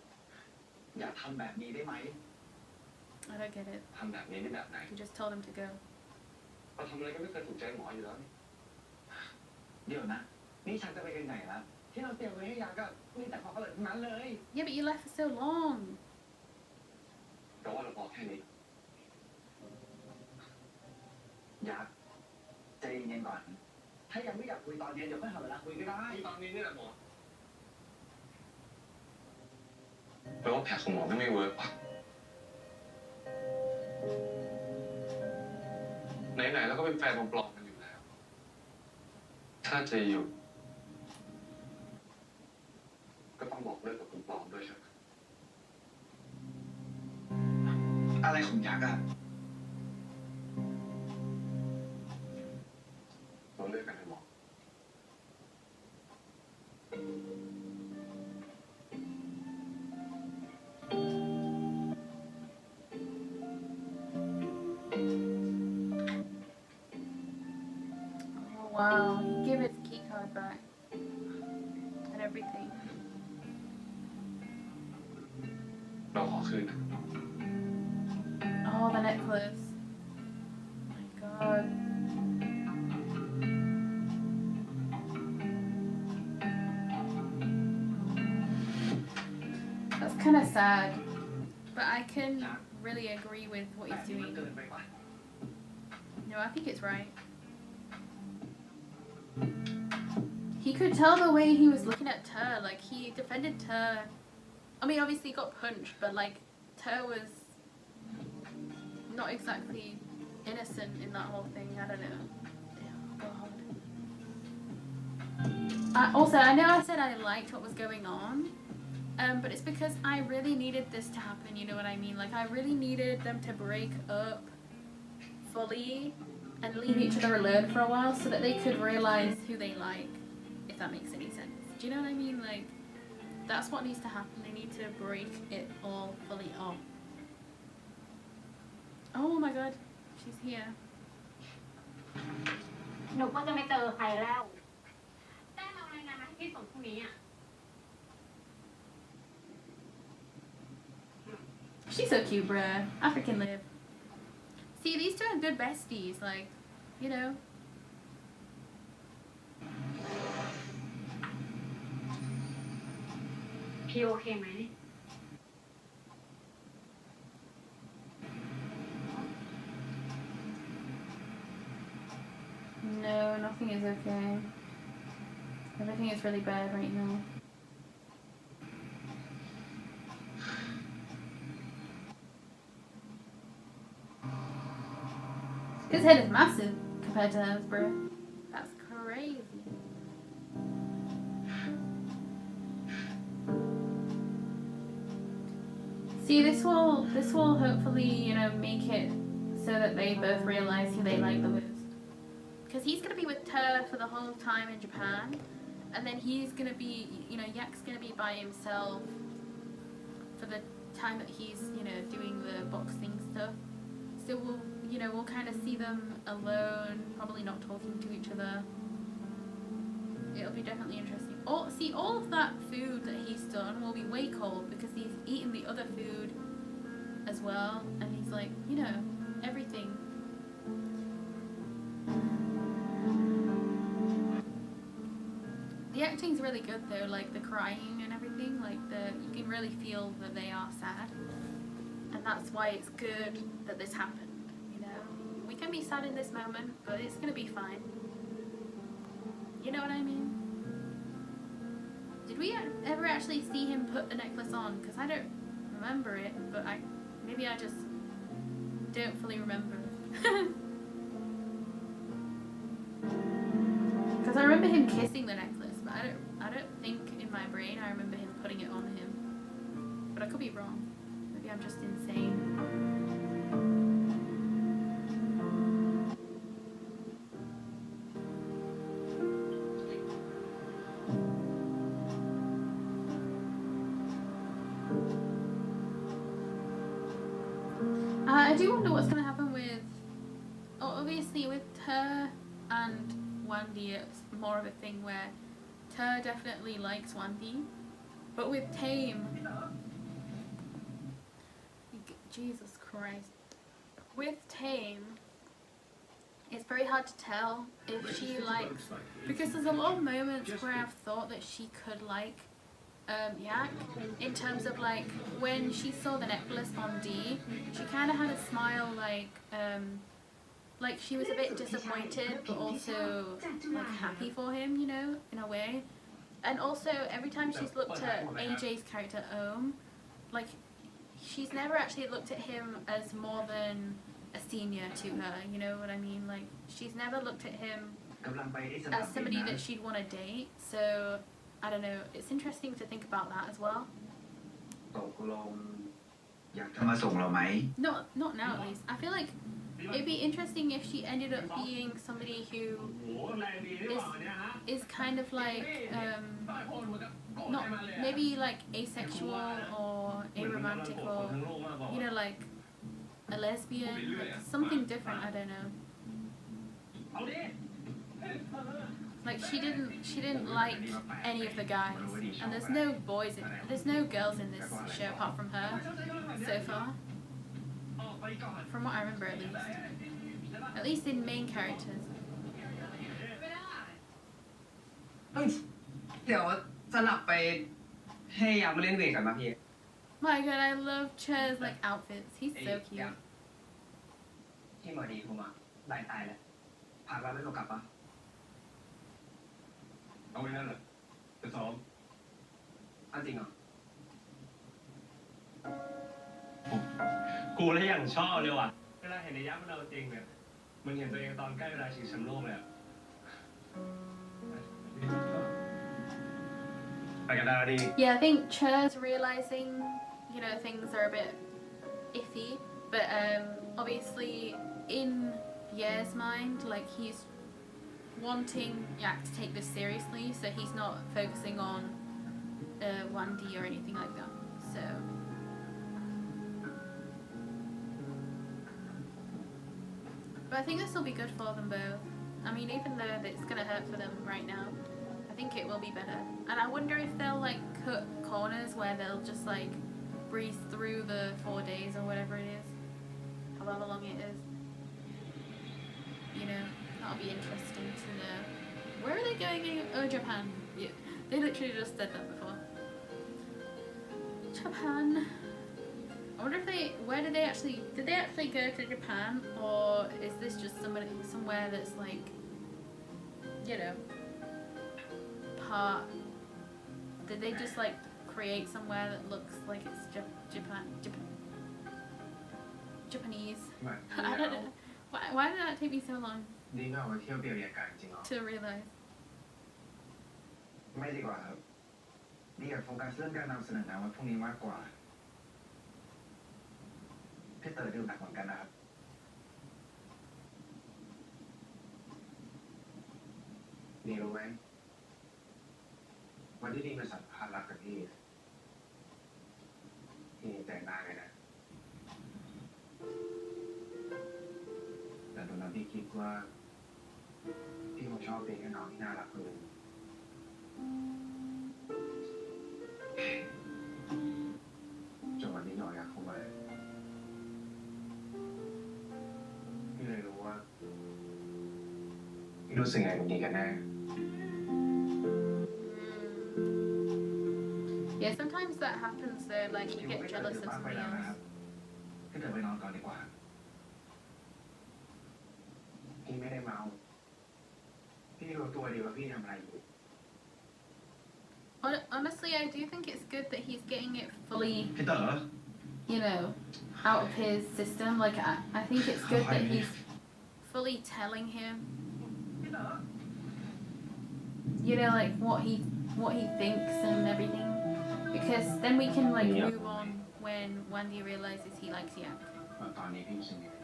Speaker 5: อย่าทำแบบนี้ได้ไหม
Speaker 1: I don't get it.
Speaker 3: ทำแบบนี้ได้แบบไหน
Speaker 1: You just told him to go.
Speaker 3: เราทำอะไรก็ไม่เคยถูกใจหมออยู่แล้วนี่
Speaker 5: เดี๋ยวนะ นี่ฉันจะไปกันไหนแล้วที่เราเตรียมไว้ให้ยาก็มีแต่ของอร่อยทั้งนั้นเลย
Speaker 1: Yeah, but you left for so long.
Speaker 3: แต่ว่าเราพอแค่นี้
Speaker 5: อยากใจเย็นๆก่อน ถ้ายังไม่อยากคุยตอนเย็นเดี๋ยวค่อยหาเวลาคุยก็ได้
Speaker 3: ตอนนี้นี่แหละหมอแปลว่าแผลของหมอไม่เวิร์กว่ะไหนๆแล้วก็เป็นแฟนปลอมๆกันอยู่แล้ว ถ้าจะหยุดก็ต้องบอกเลิกกับคุณปลอมด้วยใช่ไหม
Speaker 5: อะไรของยักษ์อะ
Speaker 3: เราเลิกกันเถอะหมอ
Speaker 1: Oh, wow. He gave his key card back. And everything.
Speaker 3: เราขอคืนนะ
Speaker 1: Oh, the necklace. My god. That's kind of sad. But I can really agree with what
Speaker 5: แบบ
Speaker 1: he's
Speaker 5: นี้มัน
Speaker 1: doing.
Speaker 5: เกินไปปะ
Speaker 1: No, I think it's right. He could tell the way he was looking at Ter. Like, he defended Ter. I mean, obviously he got punched, but like, Ter was not exactly innocent in that whole thing. I don't know. God. Also, I know I said I liked what was going on, but it's because I really needed this to happen. You know what I mean? Like, I really needed them to break up fully and leave each other alone for a while so that they could realize who they like, if that makes any sense. Do you know what I mean? Like, that's what needs to happen. They need to break it all fully off. Oh my god, she's here.
Speaker 4: หนูก็จะไม่เจอใครแล้วได้มาเอารายงานมาให้พี่ส่งพรุ่งนี้อ่ะ
Speaker 1: She's so cute, bruh. I freaking live. See, these two are good besties, like, you know.
Speaker 4: พี่โอเคไหม
Speaker 1: No, nothing is okay. Everything is really bad right now. His head is massive compared to hers, bro. That's crazy. See, this will hopefully, you know, make it so that they both realize who they like the most. Because he's gonna be with Ter for the whole time in Japan, and then he's gonna be, you know, Yak's gonna be by himself for the time that he's, you know, doing the boxing stuff. So we'll kind of see them alone, probably not talking to each other. It'll be definitely interesting. All of that food that he's done will be way cold because he's eaten the other food as well, and he's like, you know, everything. The acting's really good though, like the crying and everything, like you can really feel that they are sad. And that's why it's good that this happened, you know. We can be sad in this moment, but it's gonna be fine. You know what I mean? Did we ever actually see him put the necklace on? Because I don't remember it, but maybe I just don't fully remember. Because I remember him kissing the necklace, but I don't think in my brain I remember him putting it on him. But I could be wrong. Maybe I'm just insane. I do wonder what's going to happen with, obviously with Ter and Wandee, it's more of a thing where Ter definitely likes Wandee, but with Tame, Jesus Christ, with Tame, it's very hard to tell if she likes, because there's a lot of moments where I've thought that she could like Yak, in terms of like when she saw the necklace on D, she kind of had a smile like she was a bit disappointed but also like happy for him, you know, in a way. And also every time she's looked at AJ's character Ohm, like she's never actually looked at him as more than a senior to her, you know what I mean? Like she's never looked at him as somebody that she'd want to date, so I don't know, it's interesting to think about that as well.
Speaker 5: ตกลงอยากจะมาส่งเราไหม
Speaker 1: Not now at least. I feel like it'd be interesting if she ended up being somebody who is kind of like not maybe like asexual or aromantic or, you know, like a lesbian, like something different, I don't know. Like she didn't like any of the guys, and there's no girls in this show apart from her so far, from what I remember at least in main characters.
Speaker 5: เดี๋ยวสลับไปให้ยามมาเล่นเวทกันมาพี่
Speaker 1: My god, I love Cher's like outfits. He's so cute.
Speaker 5: ที่หมอดีโทรมาตายแล้วพาเราไม่ต้องกลับปะ
Speaker 3: เอาไว้นั่นแหละจะซ้อม
Speaker 5: เอาจริงเหรอ
Speaker 3: กูแล้วอย่างชอบเลยว่ะเวลาเห็นในยักษ์มันเอาจริงเนี่ยมันเห็นตัวเองตอนใกล้เวลาชิงแชมป์โลกเลยอะไปกันได้ดี
Speaker 1: Yeah, I think Cher's realizing, you know, things are a bit iffy, but obviously in Ye's mind, like he's wanting Yak to take this seriously, so he's not focusing on Wandee or anything like that. So but I think this will be good for them both. I mean, even though it's gonna hurt for them right now, I think it will be better. And I wonder if they'll like cut corners where they'll just like breeze through the 4 days or whatever it is, however long it is. You know, that'll be interesting to know. Where are they going? Oh, Japan. Yeah, they literally just said that before. Japan. I wonder if did they actually go to Japan, or is this just somewhere that's like, you know, did they just like create somewhere that looks like it's Japanese? I don't know. Why did that take me so long
Speaker 3: นี่ก็เอาไปเที่ยวเบียร์กันจริงเหรอ
Speaker 1: to realize?
Speaker 2: ไม่ดีกว่าครับดีอยากโฟกัสเรื่องการนำเสนองานวันพรุ่งนี้มากกว่าพี่เต๋อดูหนักเหมือนกันนะครับนี่รู้ไหมวันที่ดีมาสัมภาษณ์รักกับพี่แต่งหน้าเลยนะแต่ตอนนั้นพี่คิดว่าพี่คงชอบเป็นแค่น้องที่น่ารักคนหนึ่งจนวันนี้หน่อยอยากเข้ามาพี่เลยรู้ว่าพี่รู้สึกไงกับนี้กันแน่
Speaker 1: Yeah, sometimes that happens though, like you get jealous of somebody else.
Speaker 2: พี่เต๋อไปนอนก่อนดีกว่าพี่ไม่ได้เมาพี่
Speaker 3: พี่รู้ตัวดีว่าพี่ทำอะไรอยู่
Speaker 1: Honestly, I do think it's good that he's getting it fully,
Speaker 3: พี่เต๋อ
Speaker 1: you know, out of his system. Like, I think it's good that he's fully telling him,
Speaker 3: พี่เต๋อ
Speaker 1: you know, like what he thinks and everything, because then we can like move on when Wandee realizes he likes Yak.
Speaker 3: ตอนนี้พี่รู้สึกยังไง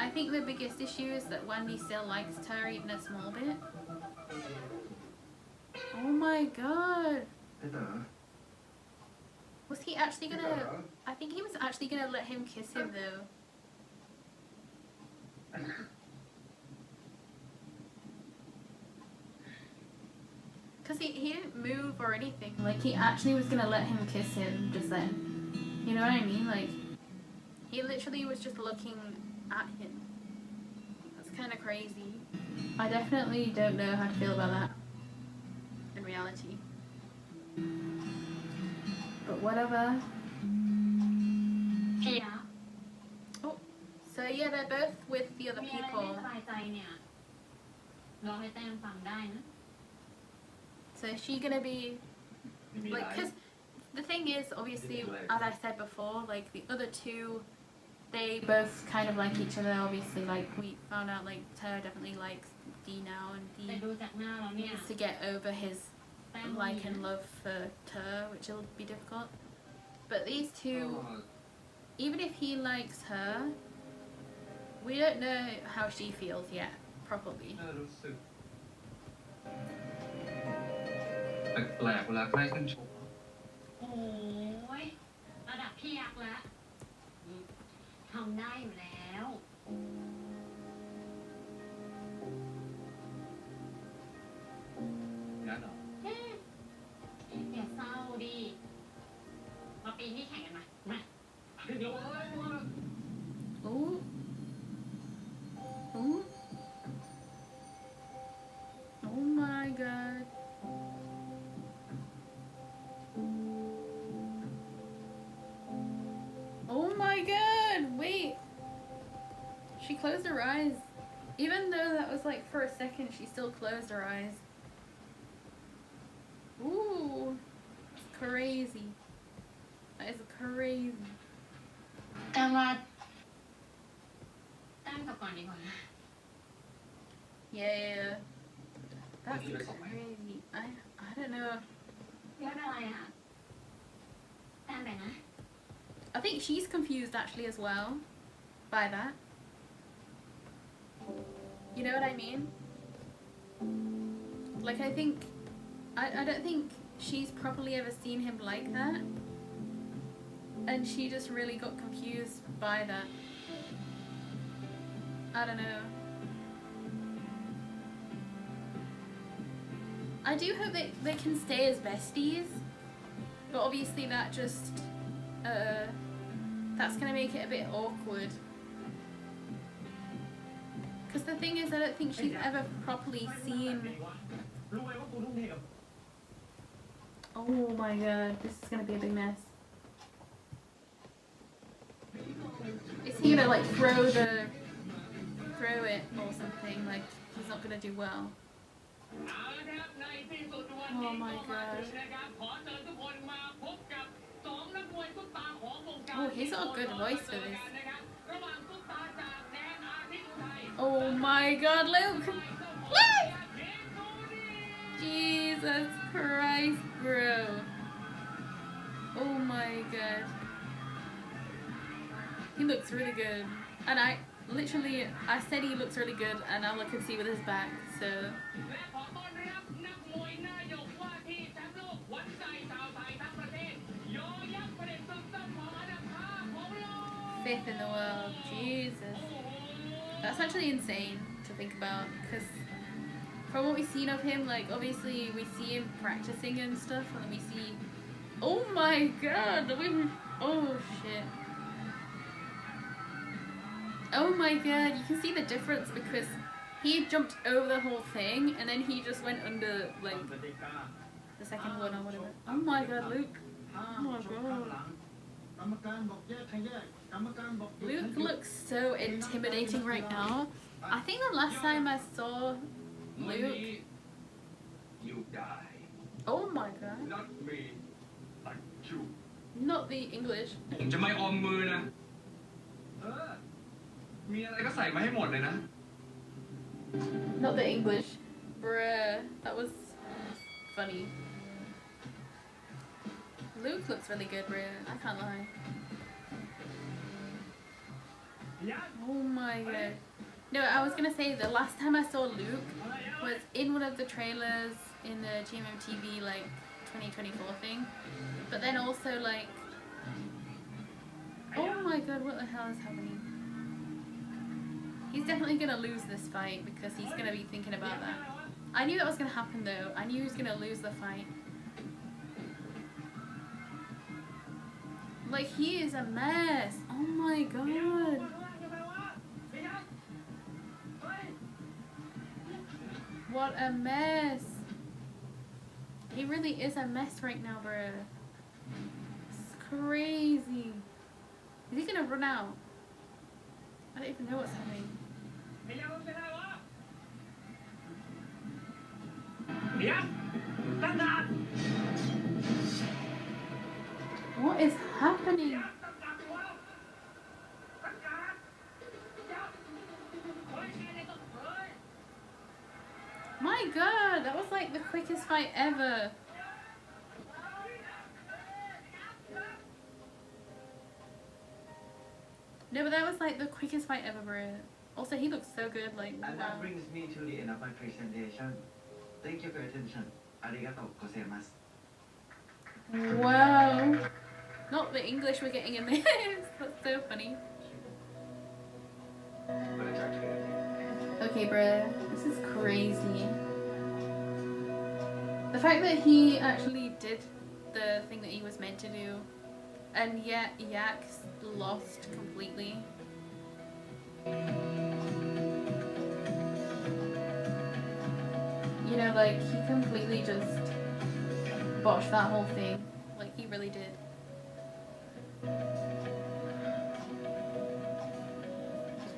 Speaker 1: I think the biggest issue is that Wandee still likes Tara even a small bit. Oh my god.
Speaker 3: พี่เต๋อ
Speaker 1: Was he actually gonna... I think he was actually gonna let him kiss him though. Because he didn't move or anything. Like, he actually was gonna let him kiss him just then. You know what I mean? Like, he literally was just looking at him. That's kind of crazy. I definitely don't know how to feel about that in reality. But whatever.
Speaker 4: พี่ยะ
Speaker 1: Oh, so yeah, they're both with the other
Speaker 4: มีอะไรไม่
Speaker 1: people.
Speaker 4: สบายใจเนี่ยรอให้แต้มฟังได้นะ
Speaker 1: So is she gonna be
Speaker 3: ไม่มี
Speaker 1: like?
Speaker 3: อะไร
Speaker 1: Because the thing is, obviously, as I said before, like the other two, they both kind of like each other. Obviously, like we found out, like Tara definitely likes Dee now, and
Speaker 4: แต่
Speaker 1: Dee
Speaker 4: ดูจากหน้าแล้วเนี่ย
Speaker 1: needs to get over his
Speaker 4: แต้ม
Speaker 1: like and love for Tara, which will be difficult. But these two, even if he likes her, we don't know how she feels yet properly.
Speaker 2: น่ารู้สึกแปลกๆเวลาใกล้ขึ้นชก
Speaker 4: โอ้ยระดับพี่ยักษ์แล้วทำได้อยู่แล้ว
Speaker 2: งั้นเหรอ
Speaker 4: อย่าเศร้าดิมาปีนี้แข่งกันมามา
Speaker 3: เดี๋ยว
Speaker 1: Ooh. Ooh. Oh my god. Oh my god, wait. She closed her eyes. Even though that was like for a second, she still closed her eyes. Ooh. Crazy. That is crazy.
Speaker 4: แต้มว่าแต้มกลับก่อนดีกว่านะ
Speaker 1: Yeah. That's
Speaker 2: Maybe that's
Speaker 1: crazy. I don't know.
Speaker 4: ไม่เป็นไรอ่ะแต้มไปนะ
Speaker 1: I think she's confused actually as well by that. You know what I mean? Like I think I don't think she's properly ever seen him like that. And she just really got confused by that. I don't know. I do hope they can stay as besties. But obviously that just that's gonna make it a bit awkward. Because the thing is, I don't think she's ever properly seen.
Speaker 3: รู้ไหมว่ากูทุ่มเทกับ
Speaker 1: Oh my god, this is gonna be a big mess. Is he gonna like throw it or something? Like he's not gonna do well. Oh my god. Oh, he's got a good voice for this. Oh my god, Luke! Luke! Jesus Christ, bro. Oh my god. He looks really good. And I said he looks really good, and all I could see with his back, so. Fifth in the world, Jesus. That's actually insane to think about, because from what we've seen of him, like, obviously we see him practicing and stuff, and then we see, oh my god, oh shit. Oh my god, you can see the difference, because he jumped over the whole thing, and then he just went under, like, the second one or whatever. Oh my god, Luke. Oh my god.
Speaker 3: กรรมการบอกแยกใครแยก
Speaker 1: Luke looks so intimidating right now. I think the last time I saw Luke.
Speaker 3: อยู่ได้
Speaker 1: Oh my god.
Speaker 3: not me but you
Speaker 1: Not the English.
Speaker 3: ผมจะไม่ออมมือนะ มีอะไรก็ใส่มาให้หมดเลยนะ
Speaker 1: Not the English. Bruh. That was funny. Luke looks really good, bruh. I can't lie. Oh my god. No, I was gonna say the last time I saw Luke was in one of the trailers in the GMMTV like 2024 thing. But then also like, oh my god, what the hell is happening? He's definitely gonna lose this fight because he's gonna be thinking about that. I knew that was gonna happen though. I knew he was gonna lose the fight. Like he is a mess. Oh my god. What a mess. He really is a mess right now, bro. It's crazy. Is he gonna run out? I don't even know what's happening. What is happening? My god, that was like the quickest fight ever. No, but that was like the quickest fight ever, bro. Also, he looks so good, like,
Speaker 2: And
Speaker 1: wow.
Speaker 2: that brings me to the end of my presentation. Thank you for your attention. Arigato gozaimasu.
Speaker 1: Wow. Not the English we're getting in this. That's so funny. Okay, bruh. This is crazy. The fact that he actually did the thing that he was meant to do, and yet Yak lost completely. You know, like, he completely just botched that whole thing. Like, he really did.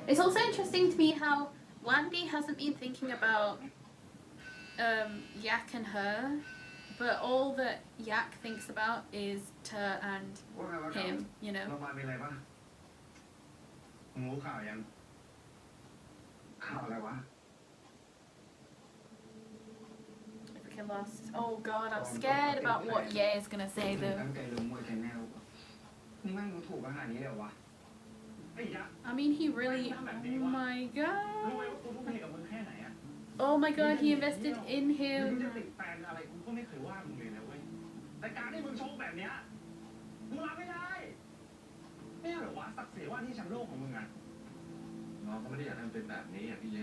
Speaker 1: It's also interesting to me how Wandee hasn't been thinking about Yak and her, but all that Yak thinks about is Ter and him, you know.
Speaker 2: เรามามีอะไรบ้าง
Speaker 3: รู้ข่าวยัง
Speaker 2: ข่าวอะไรวะ
Speaker 1: I freaking lost. Oh god, I'm scared about what Ye is gonna say
Speaker 5: ตั้
Speaker 1: though.
Speaker 5: งใจลงมวยแชนแนลนี่แม่งดูถูกขนาดนี้เลยวะ
Speaker 3: ไอ้ยักษ์
Speaker 1: I mean, he really. Oh my
Speaker 3: รู้ไหม
Speaker 1: god.
Speaker 3: ว่ากูทุ่มเทกับมึงแค่ไหนอะ
Speaker 1: Oh my god, he invested in
Speaker 3: มึงจะ
Speaker 1: him.
Speaker 3: ติดแฟนอะไรกูก็ไม่เคยว่ามึงเลยนะเว้ยแต่การที่มึงโชว์แบบเนี้ยมึงรับไม่ได้ไม่เหรอวะศักดิ์ศรีว่าที่แชมป์โลกของมึงอะน้องก็ไม่ได้อยากให้มันเป็นแบบนี้อ่ะพี่เย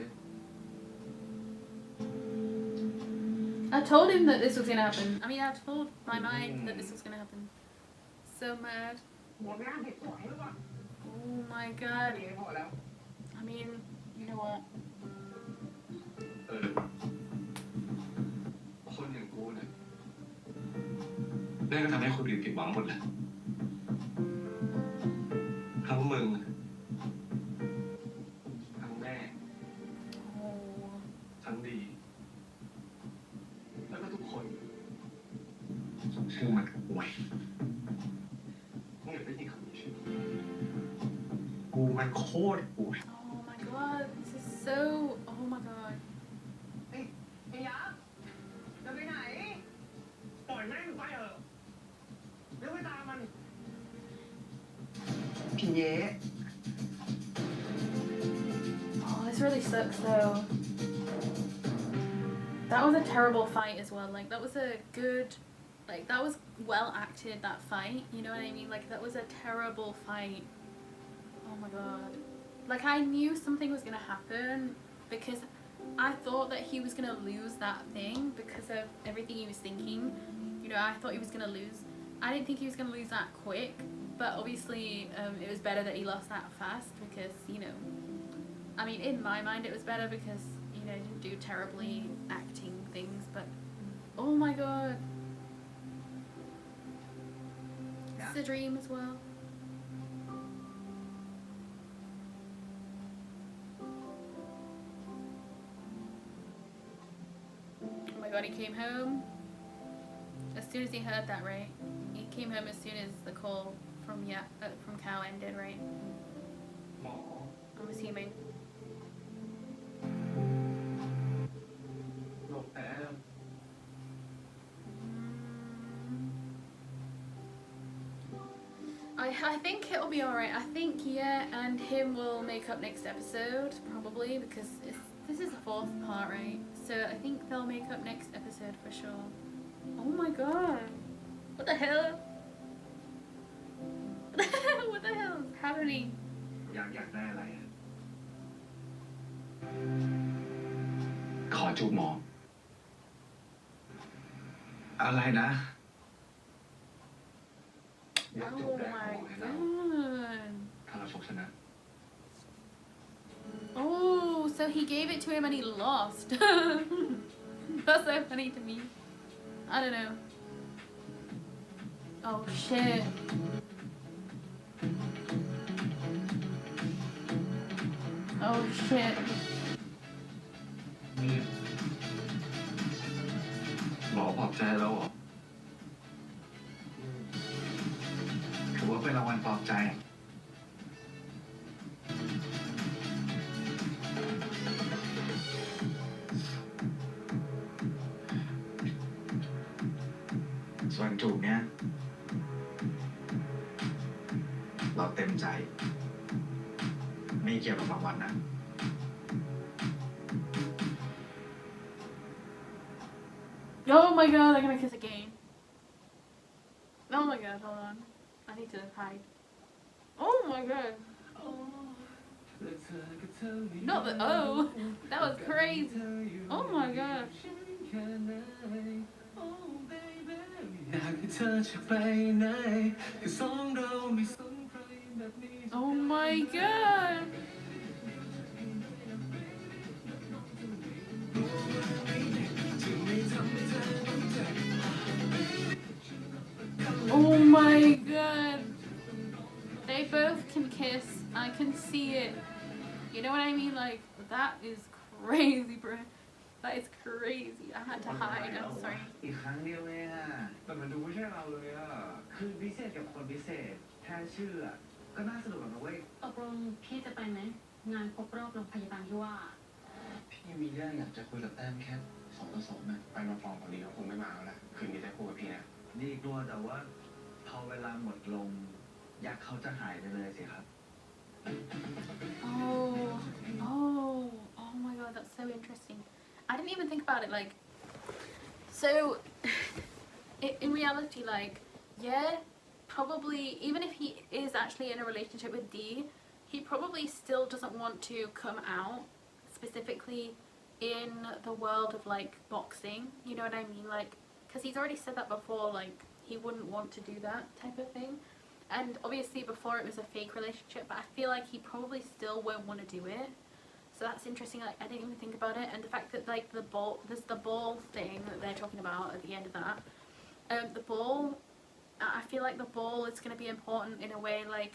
Speaker 1: I told him that this was gonna happen. I mean, I told my mind that this was gonna happen. So mad.
Speaker 3: หมดงานผิดกฎหรือเปล่า
Speaker 1: Oh my god.
Speaker 3: เองพอแล้ว
Speaker 1: I mean, you know what?
Speaker 3: คนอย่างกูเนี่ยแม่ก็ทำให้คนอื่นผิดหวังหมดเลยทั้งมึงทั้งแม่
Speaker 1: Oh.
Speaker 3: ทั้งดี แล้วก็ทุกคนชื่อมันป่วยมึงอยากได้ยินคำนี้ใช่ไหมกูมันโคตรป่วย
Speaker 1: Oh my god. This is so. Oh my god.
Speaker 3: ไอ้ยักษ์จะไปไหน ปล่อยแม่งไปเถอะเดี๋ยวไปตามมัน
Speaker 5: พี่เย้
Speaker 1: Oh, this really sucks though. That was a terrible fight as well. Like, that was a good. Like, that was well acted, that fight. You know what I mean? Like, that was a terrible fight. Oh my god. Like, I knew something was gonna happen because I thought that he was gonna lose that thing because of everything he was thinking. You know, I thought he was gonna lose. I didn't think he was gonna lose that quick, but obviously it was better that he lost that fast because, you know, I mean, in my mind it was better because, you know, he didn't do terribly acting things, but oh my god. It's a dream as well. god, he came home as soon as he heard that, right? He came home as soon as the call from Cal ended, right?
Speaker 3: หมอ
Speaker 1: I'm assuming.
Speaker 3: หลบแอม
Speaker 1: I think it'll be alright. I think and him will make up next episode, probably, because this is the 4th part, right? So I think they'll make up next episode for sure. Oh my god. What the hell? What the hell is happening?
Speaker 2: อยากได้อะไรอะขอจูบหมอ อะไรนะ อยากจูบ
Speaker 1: Oh
Speaker 2: แรกของหมอ
Speaker 1: my
Speaker 2: ให้เรา
Speaker 1: god.
Speaker 2: ถ้าเราชกชนะ
Speaker 1: Oh, so he gave it to him and he lost. That's so funny to me. I don't know. Oh shit. Oh shit.
Speaker 2: หมอปลอบใจแล้วเหรอถือว่าเป็นรางวัลปลอบใจ ส่วนจูบเนี้ย เราเต็มใจ ไม่เกี่ยวกับรางวัลนะ
Speaker 1: Oh my god, they're gonna kiss again. Oh my god, hold on. I need to hide. Oh my god. Not the oh. That was crazy. Oh my god. Oh my god. Oh my god. They both can kiss. I can see it. You know what I mean? Like, that is crazy, bro. That is crazy. I had to hide. I'm sorry.
Speaker 2: อีกครั้งเดียวเองอะแต่มันดูไม่ใช่เราเลยอะคือพิเศษกับคนพิเศษแค่ชื่ออะก็น่าสนุกนะเว้ย
Speaker 4: ตกลงพี่จะไปไหมงานครบรอบโรงพยาบาลที่ว่า
Speaker 2: พี่มีเรื่องอยากจะคุยกับแต้มแค่2 ต่อ 2นะ
Speaker 3: ไปมาฟองคนนี้เขาคงไม่มาแล้วแหละคืนนี้ได้คู่กับพี่นะ
Speaker 2: นี่กลัวแต่ว่าพอเวลาหมดลงอยากเขาจะหายไปเลยสิครับ
Speaker 1: Oh my god, that's so interesting. I didn't even think about it. Like, so in reality, like, yeah, probably even if he is actually in a relationship with Dee, he probably still doesn't want to come out specifically in the world of like boxing. You know what I mean? Like, because he's already said that before. Like, he wouldn't want to do that type of thing. And obviously before it was a fake relationship, but I feel like he probably still won't want to do it. So that's interesting. Like, I didn't even think about it. And the fact that like the ball thing that they're talking about at the end of that, the ball, I feel like the ball is going to be important in a way. Like,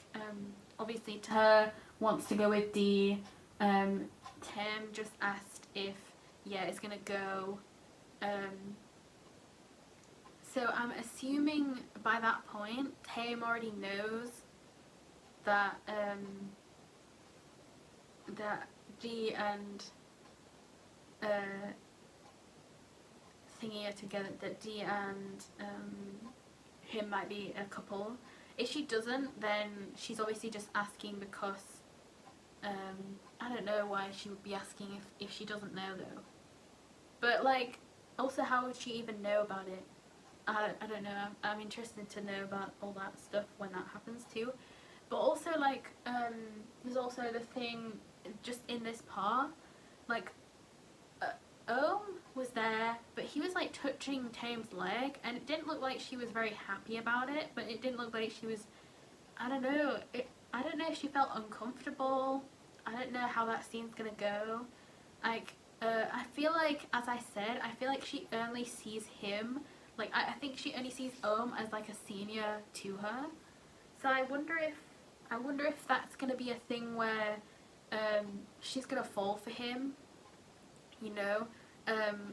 Speaker 1: obviously Ter wants to go with Dee. Tim just asked if it's going to go. So I'm assuming by that point, Tam already knows that that Dee and Thingy are together. That Dee and him might be a couple. If she doesn't, then she's obviously just asking because I don't know why she would be asking if she doesn't know though. But like, also, how would she even know about it? I don't know. I'm interested to know about all that stuff when that happens too. But also like there's also the thing just in this part, like Ohm was there, but he was like touching Tam's leg and it didn't look like she was very happy about it, but it didn't look like she was, I don't know if she felt uncomfortable. I don't know how that scene's gonna go. Like I feel like, as I said, I feel like she only sees him, like I think she only sees Ohm as like a senior to her. So I wonder if that's gonna be a thing where she's gonna fall for him, you know,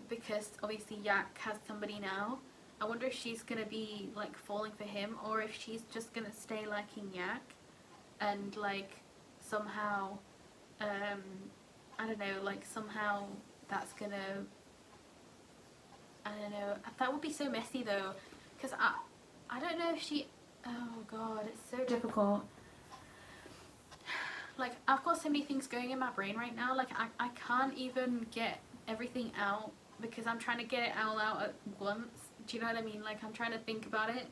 Speaker 1: because obviously Yak has somebody now. I wonder if she's gonna be like falling for him, or if she's just gonna stay liking Yak, and like somehow, I don't know, like somehow that's gonna, I don't know. That would be so messy though, because I don't know if she. Oh god, it's so difficult. Like, I've got so many things going in my brain right now. Like, I can't even get everything out because I'm trying to get it all out at once. Do you know what I mean? Like, I'm trying to think about it,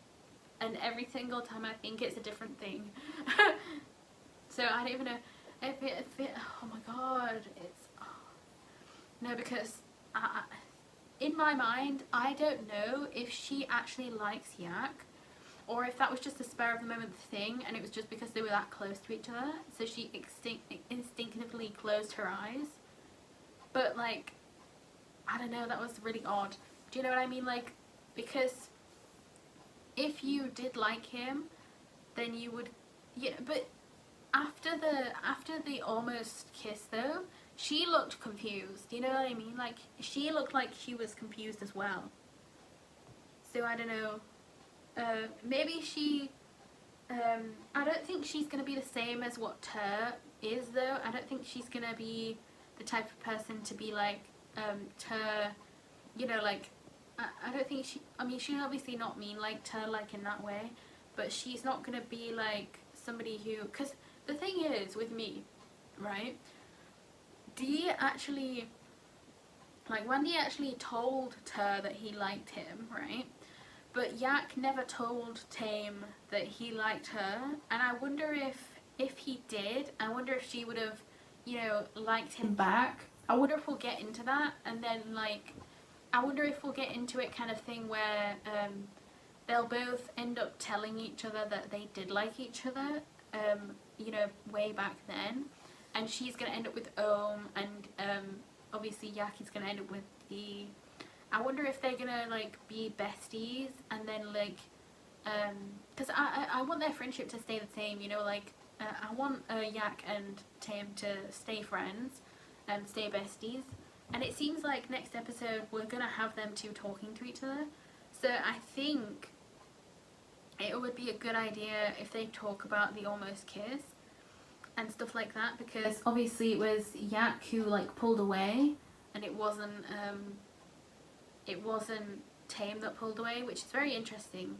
Speaker 1: and every single time I think it's a different thing. So I don't even know if it oh my god, it's no, because in my mind I don't know if she actually likes Yak, or if that was just a spur of the moment thing and it was just because they were that close to each other, so she instinctively closed her eyes. But like, I don't know, that was really odd. Do you know what I mean? Like, because if you did like him, then you would, yeah, but after the almost kiss though, she looked confused. You know what I mean? Like, she looked like she was confused as well. So I don't know. Maybe she. I don't think she's gonna be the same as what Ter is though. I don't think she's gonna be the type of person to be like Ter. You know, like I don't think she. I mean, she's obviously not mean like Ter, like in that way, but she's not gonna be like somebody who. Because the thing is with me, right? Dee actually, like Wandee actually told Ter that he liked him, right? But Yak never told Tame that he liked her, and I wonder if he did, I wonder if she would have, you know, liked him back. I wonder if we'll get into that, and then like, I wonder if we'll get into it kind of thing where they'll both end up telling each other that they did like each other, you know, way back then, and she's gonna end up with Ohm, and obviously Yak is gonna end up with the. I wonder if they're gonna like be besties, and then like, because I want their friendship to stay the same, you know, like I want Yak and Tame to stay friends and stay besties, and it seems like next episode we're gonna have them two talking to each other, so I think it would be a good idea if they talk about the almost kiss and stuff like that, because obviously it was Yak who like pulled away, and it wasn't Tame that pulled away, which is very interesting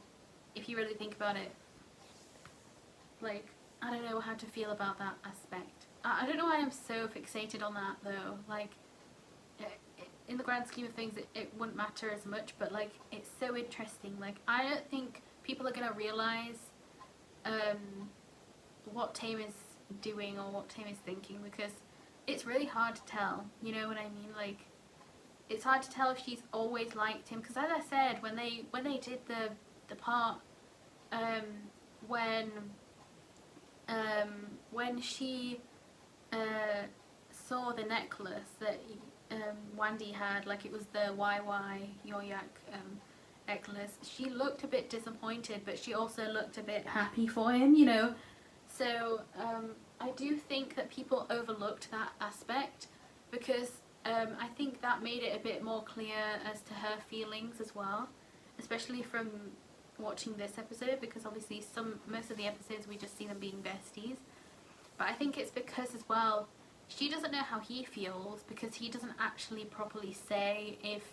Speaker 1: if you really think about it. Like, I don't know how to feel about that aspect. I don't know why I'm so fixated on that though. Like, in the grand scheme of things it wouldn't matter as much, but like, it's so interesting. Like, I don't think people are gonna realise what Tame is doing or what Tame is thinking, because it's really hard to tell, you know what I mean? Like, it's hard to tell if she's always liked him, because as I said, when they did the part when she saw the necklace that Wandee had, like it was the YY Yoyak necklace, she looked a bit disappointed, but she also looked a bit happy for him, you know. So I do think that people overlooked that aspect, because I think that made it a bit more clear as to her feelings as well, especially from watching this episode, because obviously most of the episodes we just see them being besties, but I think it's because as well she doesn't know how he feels, because he doesn't actually properly say if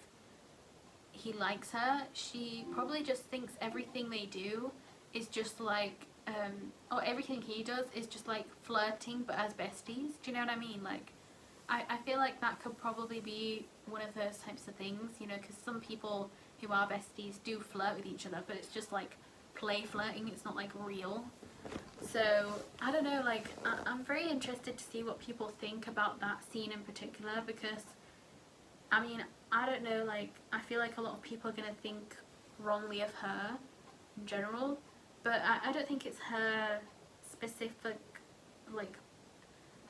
Speaker 1: he likes her. She probably just thinks everything they do is just like or everything he does is just like flirting but as besties. Do you know what I mean? Like, I feel like that could probably be one of those types of things, you know, because some people who are besties do flirt with each other, but it's just like play flirting, it's not like real. So I don't know, like I'm very interested to see what people think about that scene in particular, because I mean, I don't know, like I feel like a lot of people are going to think wrongly of her in general, but I don't think it's her specific, like,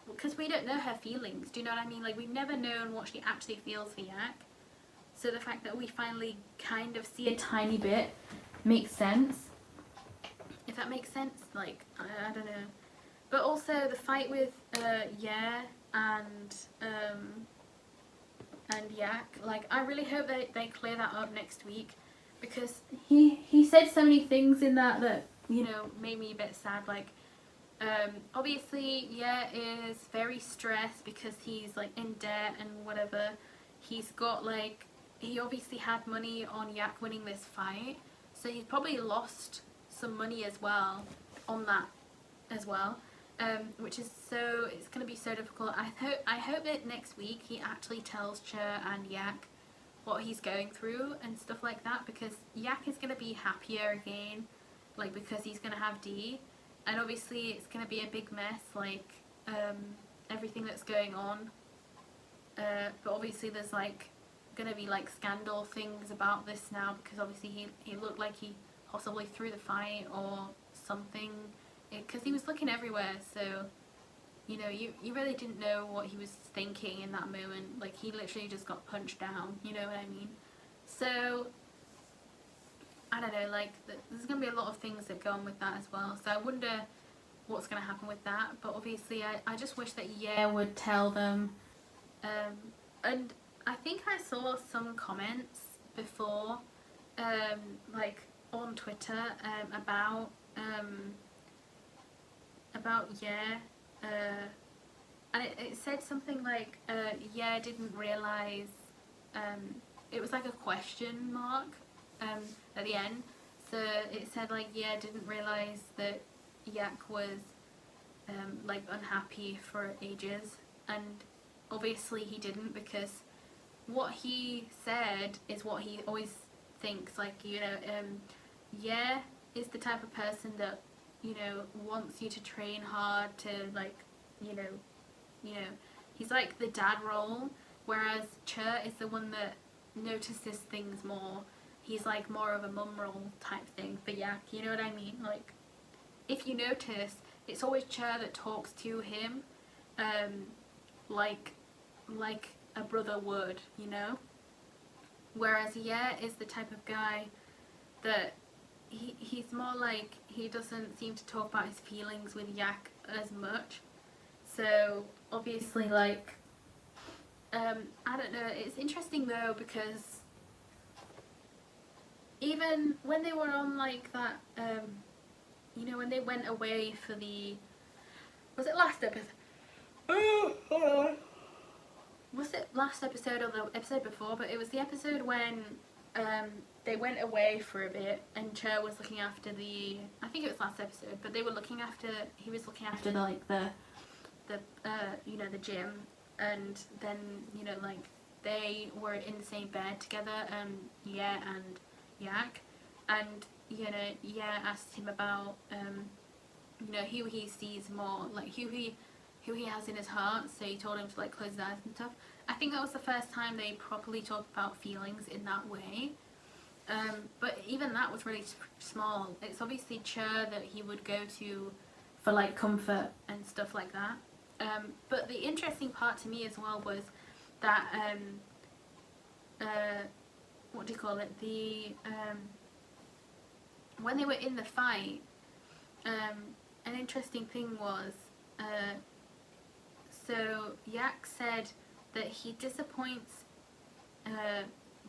Speaker 1: because we don't know her feelings, do you know what I mean? Like, we've never known what she actually feels for Yak, so the fact that we finally kind of see a tiny bit makes sense, if that makes sense. Like, I don't know. But also the fight with Yeah and and Yak. Like, I really hope they clear that up next week, because he said so many things in that, you know, made me a bit sad. Like, obviously, is very stressed because he's, like, in debt and whatever. He's got, like, he obviously had money on Yak winning this fight, so he's probably lost some money as well on that as well, which is so, it's going to be so difficult. I hope that next week he actually tells Cher and Yak what he's going through and stuff like that, because Yak is going to be happier again, like, because he's going to have Dee, and obviously it's going to be a big mess, like, everything that's going on, but obviously there's, like, going to be, like, scandal things about this now, because obviously he looked like he possibly threw the fight or something, because he was looking everywhere, so, you know, you really didn't know what he was thinking in that moment. Like, he literally just got punched down, you know what I mean? So, I don't know, like, there's going to be a lot of things that go on with that as well, so I wonder what's going to happen with that, but obviously I just wish that would tell them, and I think I saw some comments before, like, on Twitter, about and it said something like, didn't realise, it was like a question mark, at the end, so it said, like, didn't realise that Yak was, like, unhappy for ages, and obviously he didn't, because what he said is what he always thinks, like, you know, is the type of person that, you know, wants you to train hard to, like, you know, he's like the dad role, whereas Cher is the one that notices things more. He's like more of a mum role type thing for Yak, you know what I mean? Like, if you notice, it's always Cher that talks to him, like a brother would, you know? Whereas is the type of guy that he's more like, he doesn't seem to talk about his feelings with Yak as much. So obviously, like, I don't know, it's interesting though, because even when they were on, like, that, you know, when they went away for the, was it last episode? Oh, hold on. Was it last episode or the episode before? But it was the episode when they went away for a bit and Cher was looking after the, I think it was last episode, but they were looking after, he was looking after the, like, the you know, the gym, and then, you know, like, they were in the same bed together, and Yak, and, you know, asked him about, you know, who he sees more, like, who he has in his heart, so he told him to, like, close his eyes and stuff. I think that was the first time they properly talked about feelings in that way, but even that was really small. It's obviously Cher that he would go to for, like, comfort and stuff like that. But the interesting part to me as well was that, what do you call it, the, when they were in the fight, an interesting thing was, so Yak said that he disappoints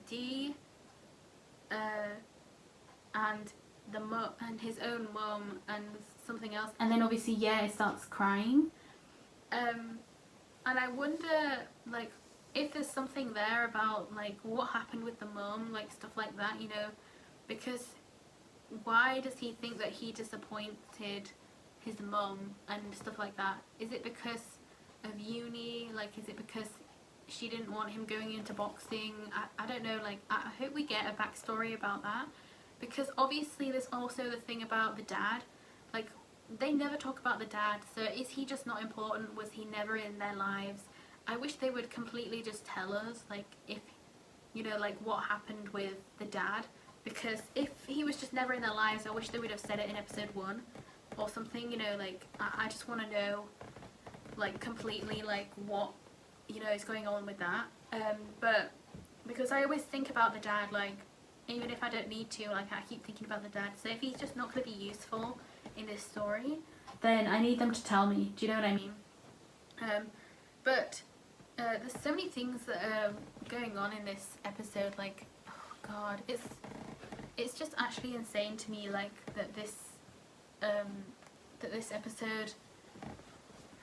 Speaker 1: Dee, and and his own mum and something else, and then obviously starts crying, and I wonder, like, if there's something there about, like, what happened with the mum, like, stuff like that, you know, because why does he think that he disappointed his mum and stuff like that? Is it because of uni? Like, is it because she didn't want him going into boxing? I don't know, like, I hope we get a backstory about that, because obviously there's also the thing about the dad. Like, they never talk about the dad, so is he just not important? Was he never in their lives? I wish they would completely just tell us, like, if, you know, like, what happened with the dad, because if he was just never in their lives, I wish they would have said it in episode 1 or something, you know, like, I just want to know, like, completely, like, what, you know, is going on with that, but, because I always think about the dad, like, even if I don't need to, like, I keep thinking about the dad, so if he's just not going to be useful in this story, then I need them to tell me, do you know what I mean? But the there's so many things that are going on in this episode, like, oh god, it's just actually insane to me, like, that this episode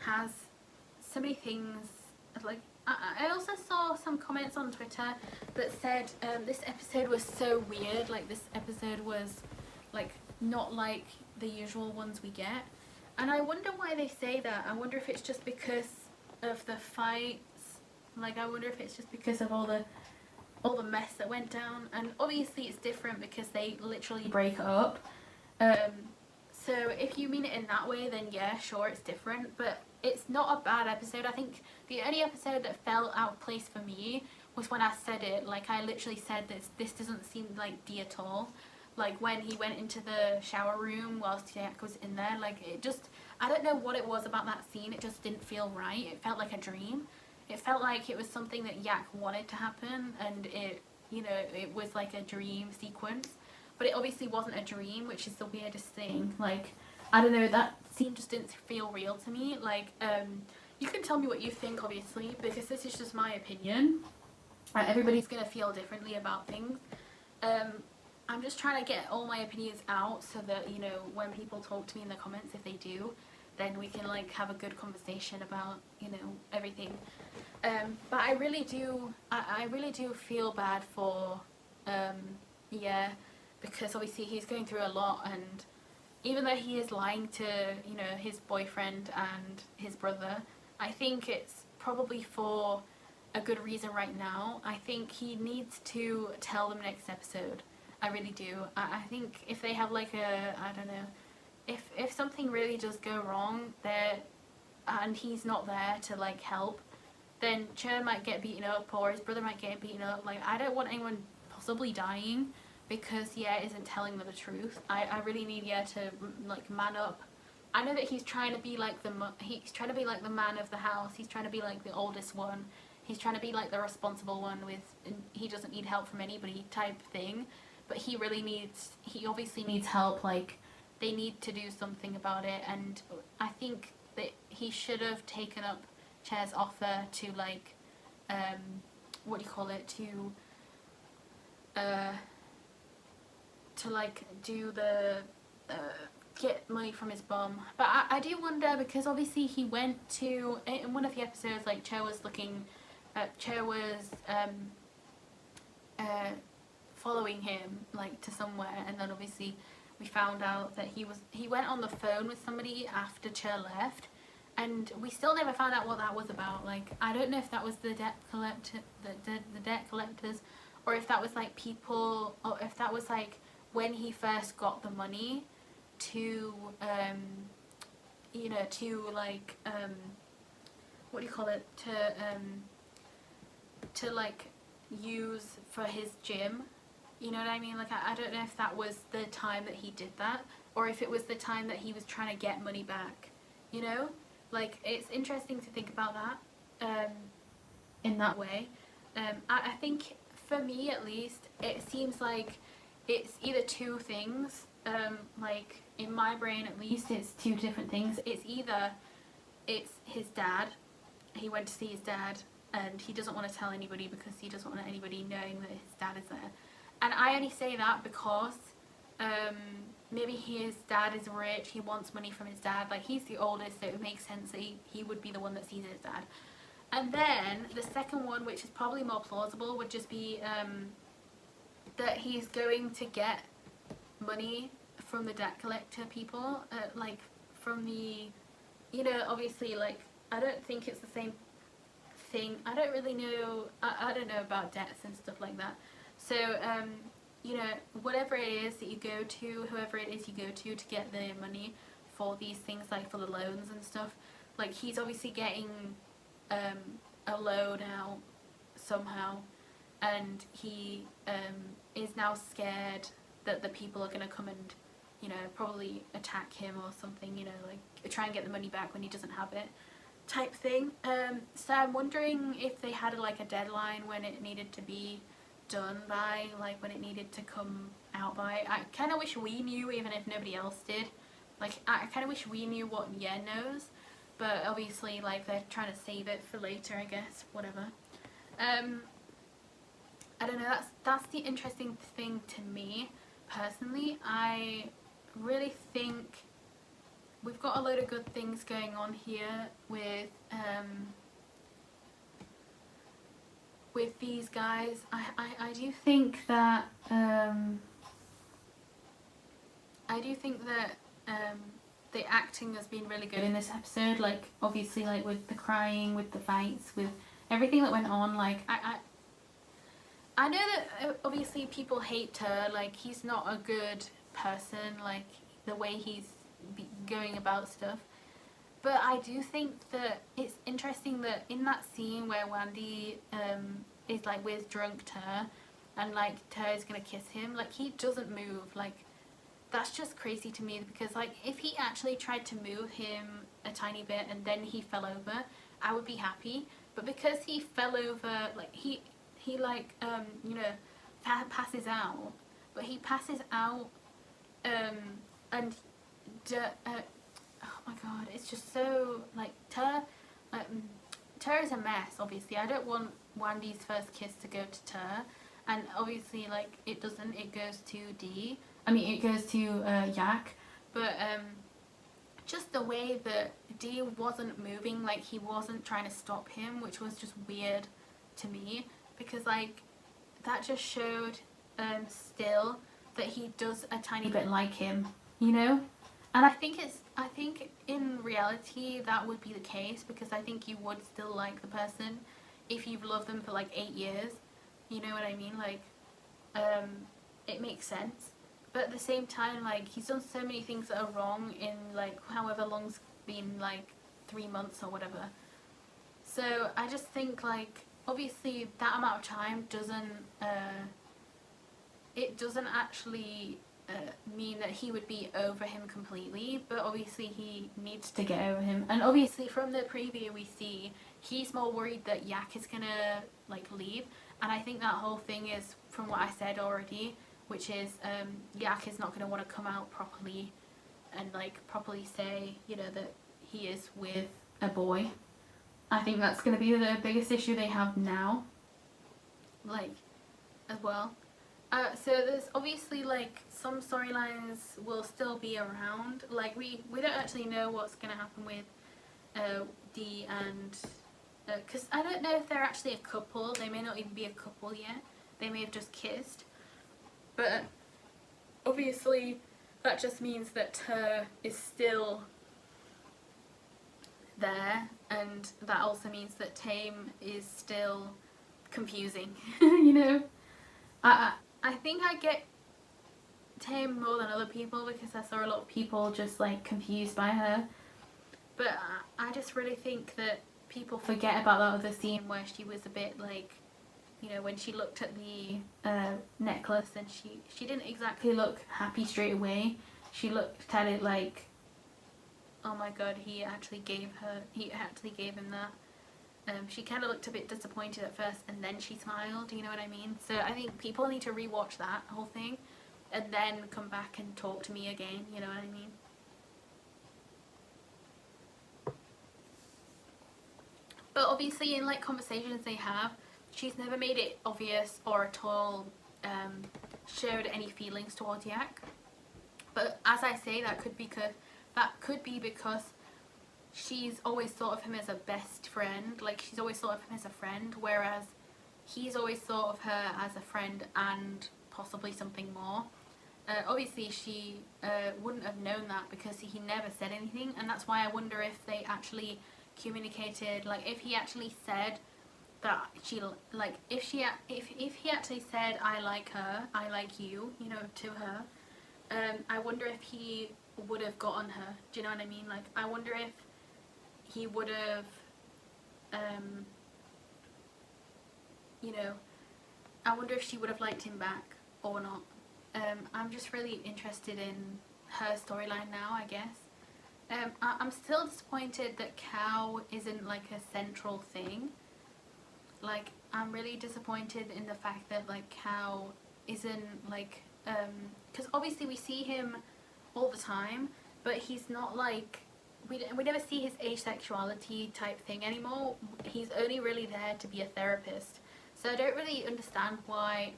Speaker 1: has so many things, like, I also saw some comments on Twitter that said this episode was so weird, like this episode was like not like the usual ones we get, and I wonder why they say that. I wonder if it's just because of the fights, like I wonder if it's just because of all the mess that went down, and obviously it's different because they literally break up. So if you mean it in that way, then yeah, sure, it's different, but it's not a bad episode. I think the only episode that felt out of place for me was when I said it, like I literally said this doesn't seem like Dee at all. Like when he went into the shower room whilst Jack was in there, like it just, I don't know what it was about that scene, it just didn't feel right. It felt like a dream. It felt like it was something that Yak wanted to happen, and it, you know, it was like a dream sequence. But it obviously wasn't a dream, which is the weirdest thing. Like, I don't know, that scene just didn't feel real to me. Like, you can tell me what you think, obviously, because this is just my opinion. Everybody's gonna feel differently about things. I'm just trying to get all my opinions out so that, you know, when people talk to me in the comments, if they do, then we can, like, have a good conversation about, you know, everything. But I really do feel bad for, yeah, because obviously he's going through a lot, and even though he is lying to, you know, his boyfriend and his brother, I think it's probably for a good reason right now. I think he needs to tell them next episode. I really do. I think if they have like a, I don't know, if something really does go wrong there and he's not there to like help, then Chen might get beaten up or his brother might get beaten up. Like, I don't want anyone possibly dying because Ye isn't telling them the truth. I really need Ye to like man up. I know that he's trying to be like the man of the house. He's trying to be like the oldest one. He's trying to be like the responsible one with, he doesn't need help from anybody type thing. But he obviously needs help. Like, they need to do something about it, and I think that he should have taken up Chair's offer to like, what do you call it, to like do the get money from his bum. But I do wonder, because obviously he went to, in one of the episodes, like Cho was following him like to somewhere, and then obviously we found out that he went on the phone with somebody after Cho left, and we still never found out what that was about. Like, I don't know if that was the debt collectors, or if that was like people, or if that was like when he first got the money to you know, to like what do you call it, to like use for his gym. You know what I mean? Like, I don't know if that was the time that he did that, or if it was the time that he was trying to get money back, you know? Like, it's interesting to think about that in that way. I think, for me at least, it seems like it's either two things. Like, in my brain at least, it's two different things. It's either it's his dad, he went to see his dad, and he doesn't want to tell anybody because he doesn't want anybody knowing that his dad is there. And I only say that because maybe his dad is rich, he wants money from his dad, like he's the oldest, so it makes sense that he would be the one that sees his dad. And then the second one, which is probably more plausible, would just be that he's going to get money from the debt collector people, like from the, you know, obviously, like, I don't think it's the same thing. I don't really know, I don't know about debts and stuff like that. So, you know, whatever it is that you go to, whoever it is you go to get the money for these things, like for the loans and stuff, like he's obviously getting a loan out somehow, and he is now scared that the people are going to come and, you know, probably attack him or something, you know, like try and get the money back when he doesn't have it type thing. So I'm wondering if they had like a deadline when it needed to be done by, like when it needed to come out by. I kind of wish we knew, even if nobody else did. Like, I kind of wish we knew what Yen knows, but obviously, like, they're trying to save it for later, I guess, whatever. I don't know, that's the interesting thing to me personally. I really think we've got a load of good things going on here with these guys. I do think that the acting has been really good in this episode. Like, obviously, like with the crying, with the fights, with everything that went on. Like, I know that obviously people hate her. Like, he's not a good person. Like, the way he's going about stuff. But I do think that it's interesting that in that scene where Wandee is like with drunk Ter, and like Ter is gonna kiss him, like he doesn't move. Like, that's just crazy to me, because like if he actually tried to move him a tiny bit and then he fell over, I would be happy. But because he fell over, like he like you know, passes out, but he passes out and oh my god, it's just so like Ter is a mess. Obviously, I don't want Wandee's first kiss to go to Ter, and obviously like it doesn't. It goes to Dee. I mean, it goes to Yak, but just the way that Dee wasn't moving, like he wasn't trying to stop him, which was just weird to me, because like that just showed still that he does a tiny bit like him, you know. And I think in reality that would be the case, because I think you would still like the person if you've loved them for like 8 years, you know what I mean? Like it makes sense. But at the same time, like, he's done so many things that are wrong in like however long's been, like 3 months or whatever. So I just think, like, obviously that amount of time doesn't it doesn't actually mean that he would be over him completely, but obviously he needs to get over him. And obviously from the preview we see he's more worried that Yak is gonna like leave, and I think that whole thing is from what I said already, which is Yak is not gonna want to come out properly and like properly say, you know, that he is with a boy. I think that's gonna be the biggest issue they have now, like, as well. So there's obviously like some storylines will still be around. Like we don't actually know what's gonna happen with Dee and because I don't know if they're actually a couple. They may not even be a couple yet. They may have just kissed. But obviously that just means that Ter is still there, and that also means that Tame is still confusing. You know, I think I get Tame more than other people because I saw a lot of people just like confused by her. But I just really think that people forget about that other scene where she was a bit like, you know, when she looked at the necklace and she didn't exactly look happy straight away. She looked at it like, oh my god, he actually gave him that. She kind of looked a bit disappointed at first, and then she smiled, you know what I mean? So I think people need to rewatch that whole thing and then come back and talk to me again, you know what I mean? But obviously in like conversations they have, she's never made it obvious or at all showed any feelings towards Yak. But as I say, that could be because she's always thought of him as a best friend. Like, she's always thought of him as a friend, whereas he's always thought of her as a friend and possibly something more. Obviously she wouldn't have known that because he never said anything, and that's why I wonder if they actually communicated, like if he actually said that she, like if he actually said I like her, I like you, you know, to her, I wonder if he would have gotten her. Do you know what I mean? Like, I wonder if he would have you know, I wonder if she would have liked him back or not. I'm just really interested in her storyline now, I guess. I'm still disappointed that Cow isn't like a central thing. Like, I'm really disappointed in the fact that like Cow isn't like because obviously we see him all the time, but he's not like, we never see his asexuality type thing anymore. He's only really there to be a therapist, So I don't really understand why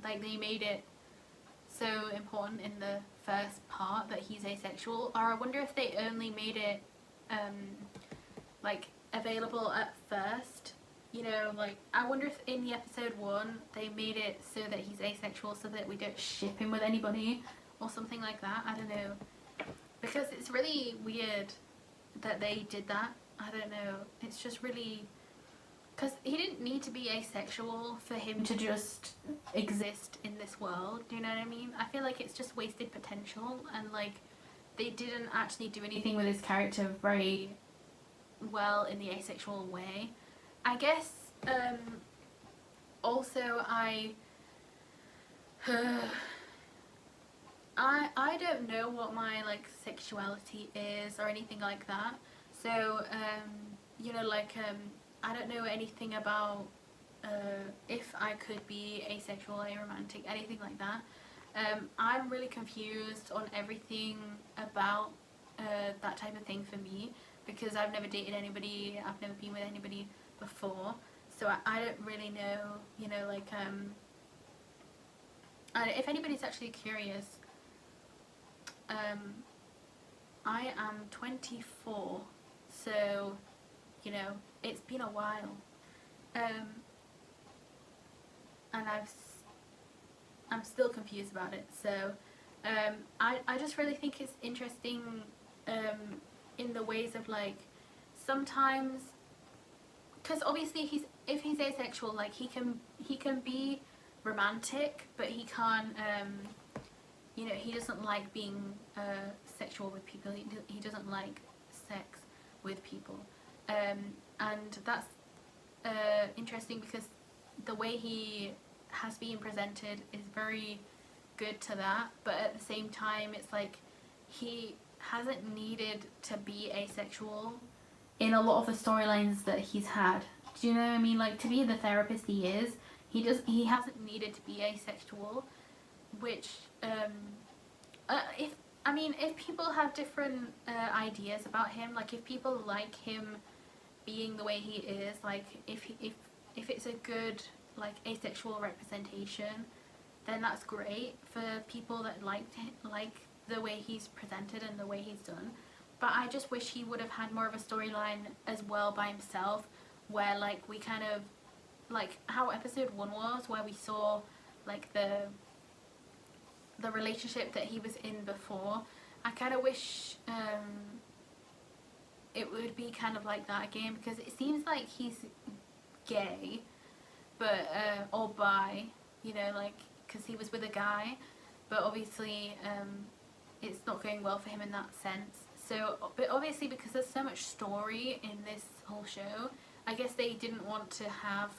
Speaker 1: like they made it so important in the first part that he's asexual, or I wonder if they only made it like available at first. You know, like I wonder if in the episode 1 they made it so that he's asexual so that we don't ship him with anybody or something like that. I don't know, because it's really weird that they did that. I don't know, it's just really, because he didn't need to be asexual for him to just exist in this world, do you know what I mean? I feel like it's just wasted potential, and like they didn't actually do anything with his character very well in the asexual way. I guess also I don't know what my like sexuality is or anything like that, so you know, like I don't know anything about if I could be asexual, aromantic, anything like that. I'm really confused on everything about that type of thing for me, because I've never dated anybody, I've never been with anybody before, so I don't really know, you know, like if anybody's actually curious, I am 24, so you know, it's been a while, and I'm still confused about it, so I just really think it's interesting in the ways of like, sometimes, because obviously if he's asexual, like he can be romantic, but he can't you know, he doesn't like being sexual with people, he doesn't like sex with people, and that's interesting because the way he has been presented is very good to that, but at the same time it's like he hasn't needed to be asexual in a lot of the storylines that he's had. Do you know what I mean? Like, to be the therapist he is, he hasn't needed to be asexual, which if people have different ideas about him, like if people like him being the way he is, like if it's a good like asexual representation, then that's great for people that like the way he's presented and the way he's done. But I just wish he would have had more of a storyline as well by himself, where like we kind of, like how episode 1 was, where we saw like the relationship that he was in before. I kind of wish it would be kind of like that again, because it seems like he's gay, but or bi, you know, like because he was with a guy, but obviously it's not going well for him in that sense. So, but obviously because there's so much story in this whole show, I guess they didn't want to have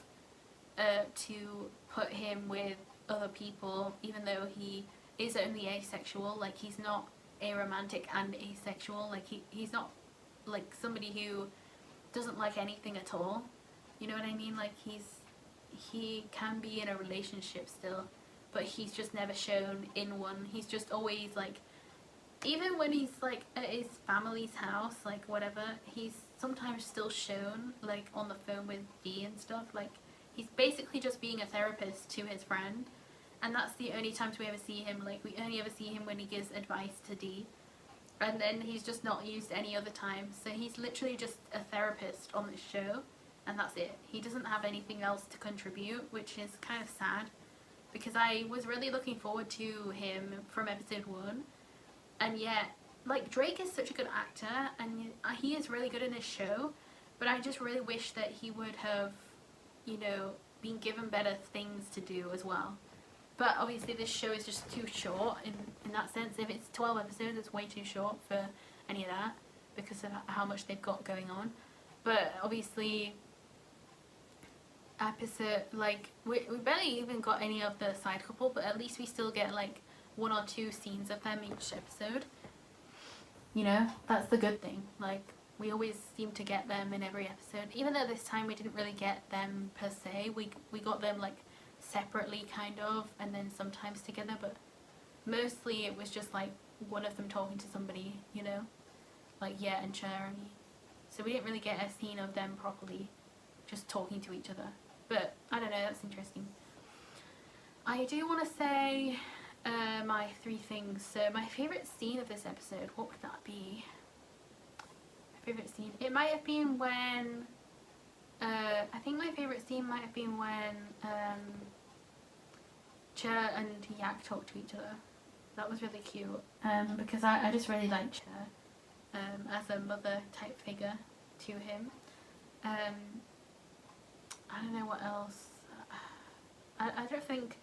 Speaker 1: to put him with other people, even though he is only asexual. Like he's not aromantic and asexual, like he's not like somebody who doesn't like anything at all, you know what I mean? Like he can be in a relationship still, but he's just never shown in one. He's just always like, even when he's like at his family's house, like whatever, he's sometimes still shown like on the phone with Dee and stuff. Like he's basically just being a therapist to his friend, and that's the only times we ever see him. Like we only ever see him when he gives advice to Dee, and then he's just not used any other time. So he's literally just a therapist on this show, and that's it. He doesn't have anything else to contribute, which is kind of sad, because I was really looking forward to him from episode 1. And yet, like, Drake is such a good actor, and he is really good in this show, but I just really wish that he would have, you know, been given better things to do as well. But obviously this show is just too short in that sense. If it's 12 episodes, it's way too short for any of that, because of how much they've got going on. But obviously, episode, like, we barely even got any of the side couple, but at least we still get, like, 1 or 2 scenes of them each episode. You know, that's the good thing. Like, we always seem to get them in every episode, even though this time we didn't really get them per se. We got them like separately kind of, and then sometimes together, but mostly it was just like one of them talking to somebody, you know, like yeah and Cherry. So we didn't really get a scene of them properly just talking to each other. but I don't know, that's interesting. I do want to say my 3 things. So my favourite scene of this episode, what would that be? My favourite scene? It might have been when, I think my favourite scene might have been when Cher and Yak talk to each other. That was really cute, because I just really like Cher as a mother type figure to him. I don't know what else. I don't think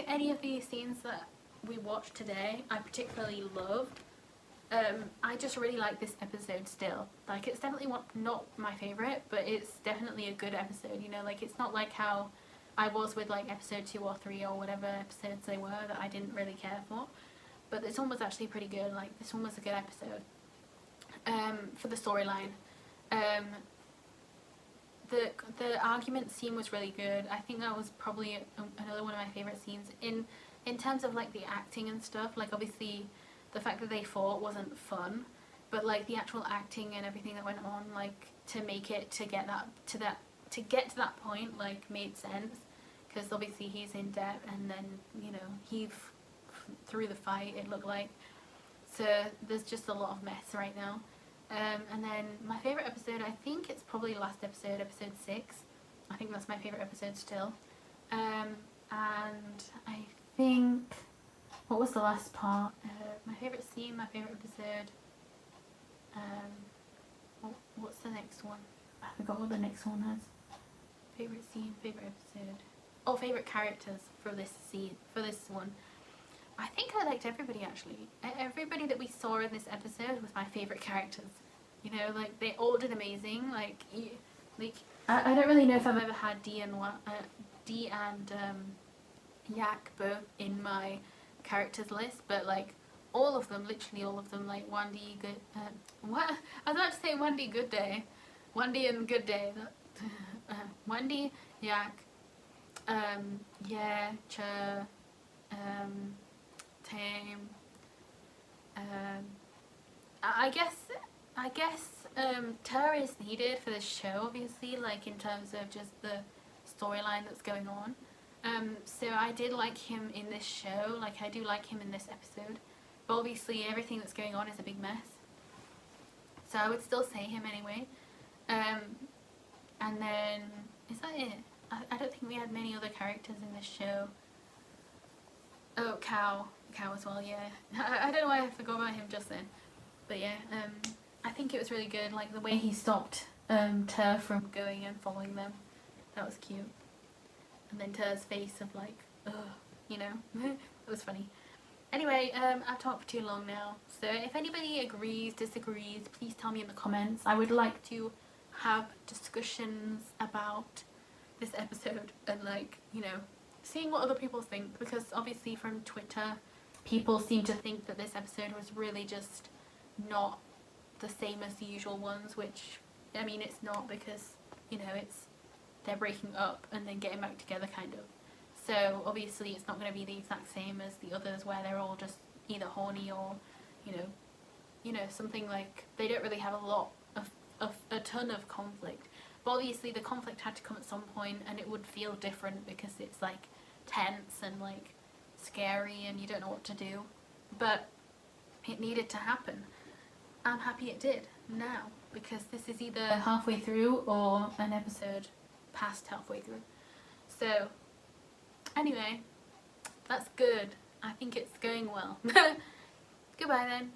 Speaker 1: any of these scenes that we watched today I particularly loved. I just really like this episode still. Like, it's definitely not my favourite, but it's definitely a good episode, you know, like, it's not like how I was with, like, episode 2 or 3 or whatever episodes they were that I didn't really care for. But this one was actually pretty good. Like, this one was a good episode. For the storyline. The argument scene was really good. I think that was probably another one of my favourite scenes. In terms of, like, the acting and stuff, like, obviously the fact that they fought wasn't fun, but, like, the actual acting and everything that went on, like, to make it to get to that point, like, made sense, because obviously he's in debt, and then, you know, he through the fight, it looked like. So there's just a lot of mess right now. And then my favourite episode, I think it's probably last episode, episode 6. I think that's my favourite episode still. And I think, what was the last part? My favourite scene, my favourite episode. What's the next one? I forgot what the next one is. Favourite scene, favourite episode. Oh, favourite characters for this scene, for this one. I think I liked everybody, actually. Everybody that we saw in this episode was my favourite characters. You know, like, they all did amazing. Like, I don't really know if I've ever had Dee and Yak both in my characters list, but, like, all of them, literally all of them, like, Wandee, what? I was about to say Wandee, Goodday. Wandee and Goodday. Wandee, Yak, yeah, Cher, Tame, I guess Ter is needed for this show, obviously, like, in terms of just the storyline that's going on. So I did like him in this show, like, I do like him in this episode, but obviously everything that's going on is a big mess. So I would still say him anyway. And then, is that it? I don't think we had many other characters in this show. Oh, Cow as well, yeah. I don't know why I forgot about him just then. But yeah, I think it was really good, like the way he stopped Ter from going and following them. That was cute. And then Ter's face of like, ugh, you know, it was funny. Anyway, I've talked for too long now, so if anybody agrees, disagrees, please tell me in the comments. I would like to have discussions about this episode and, like, you know, seeing what other people think, because obviously from Twitter people seem to think that this episode was really just not the same as the usual ones, which, I mean, it's not, because, you know, they're breaking up and then getting back together, kind of. So obviously it's not going to be the exact same as the others where they're all just either horny or, you know, something like, they don't really have a ton of conflict. But obviously the conflict had to come at some point, and it would feel different because it's like tense and like scary and you don't know what to do. But it needed to happen. I'm happy it did now, because this is either halfway through or an episode past halfway through. So anyway, that's good. I think it's going well. Goodbye then.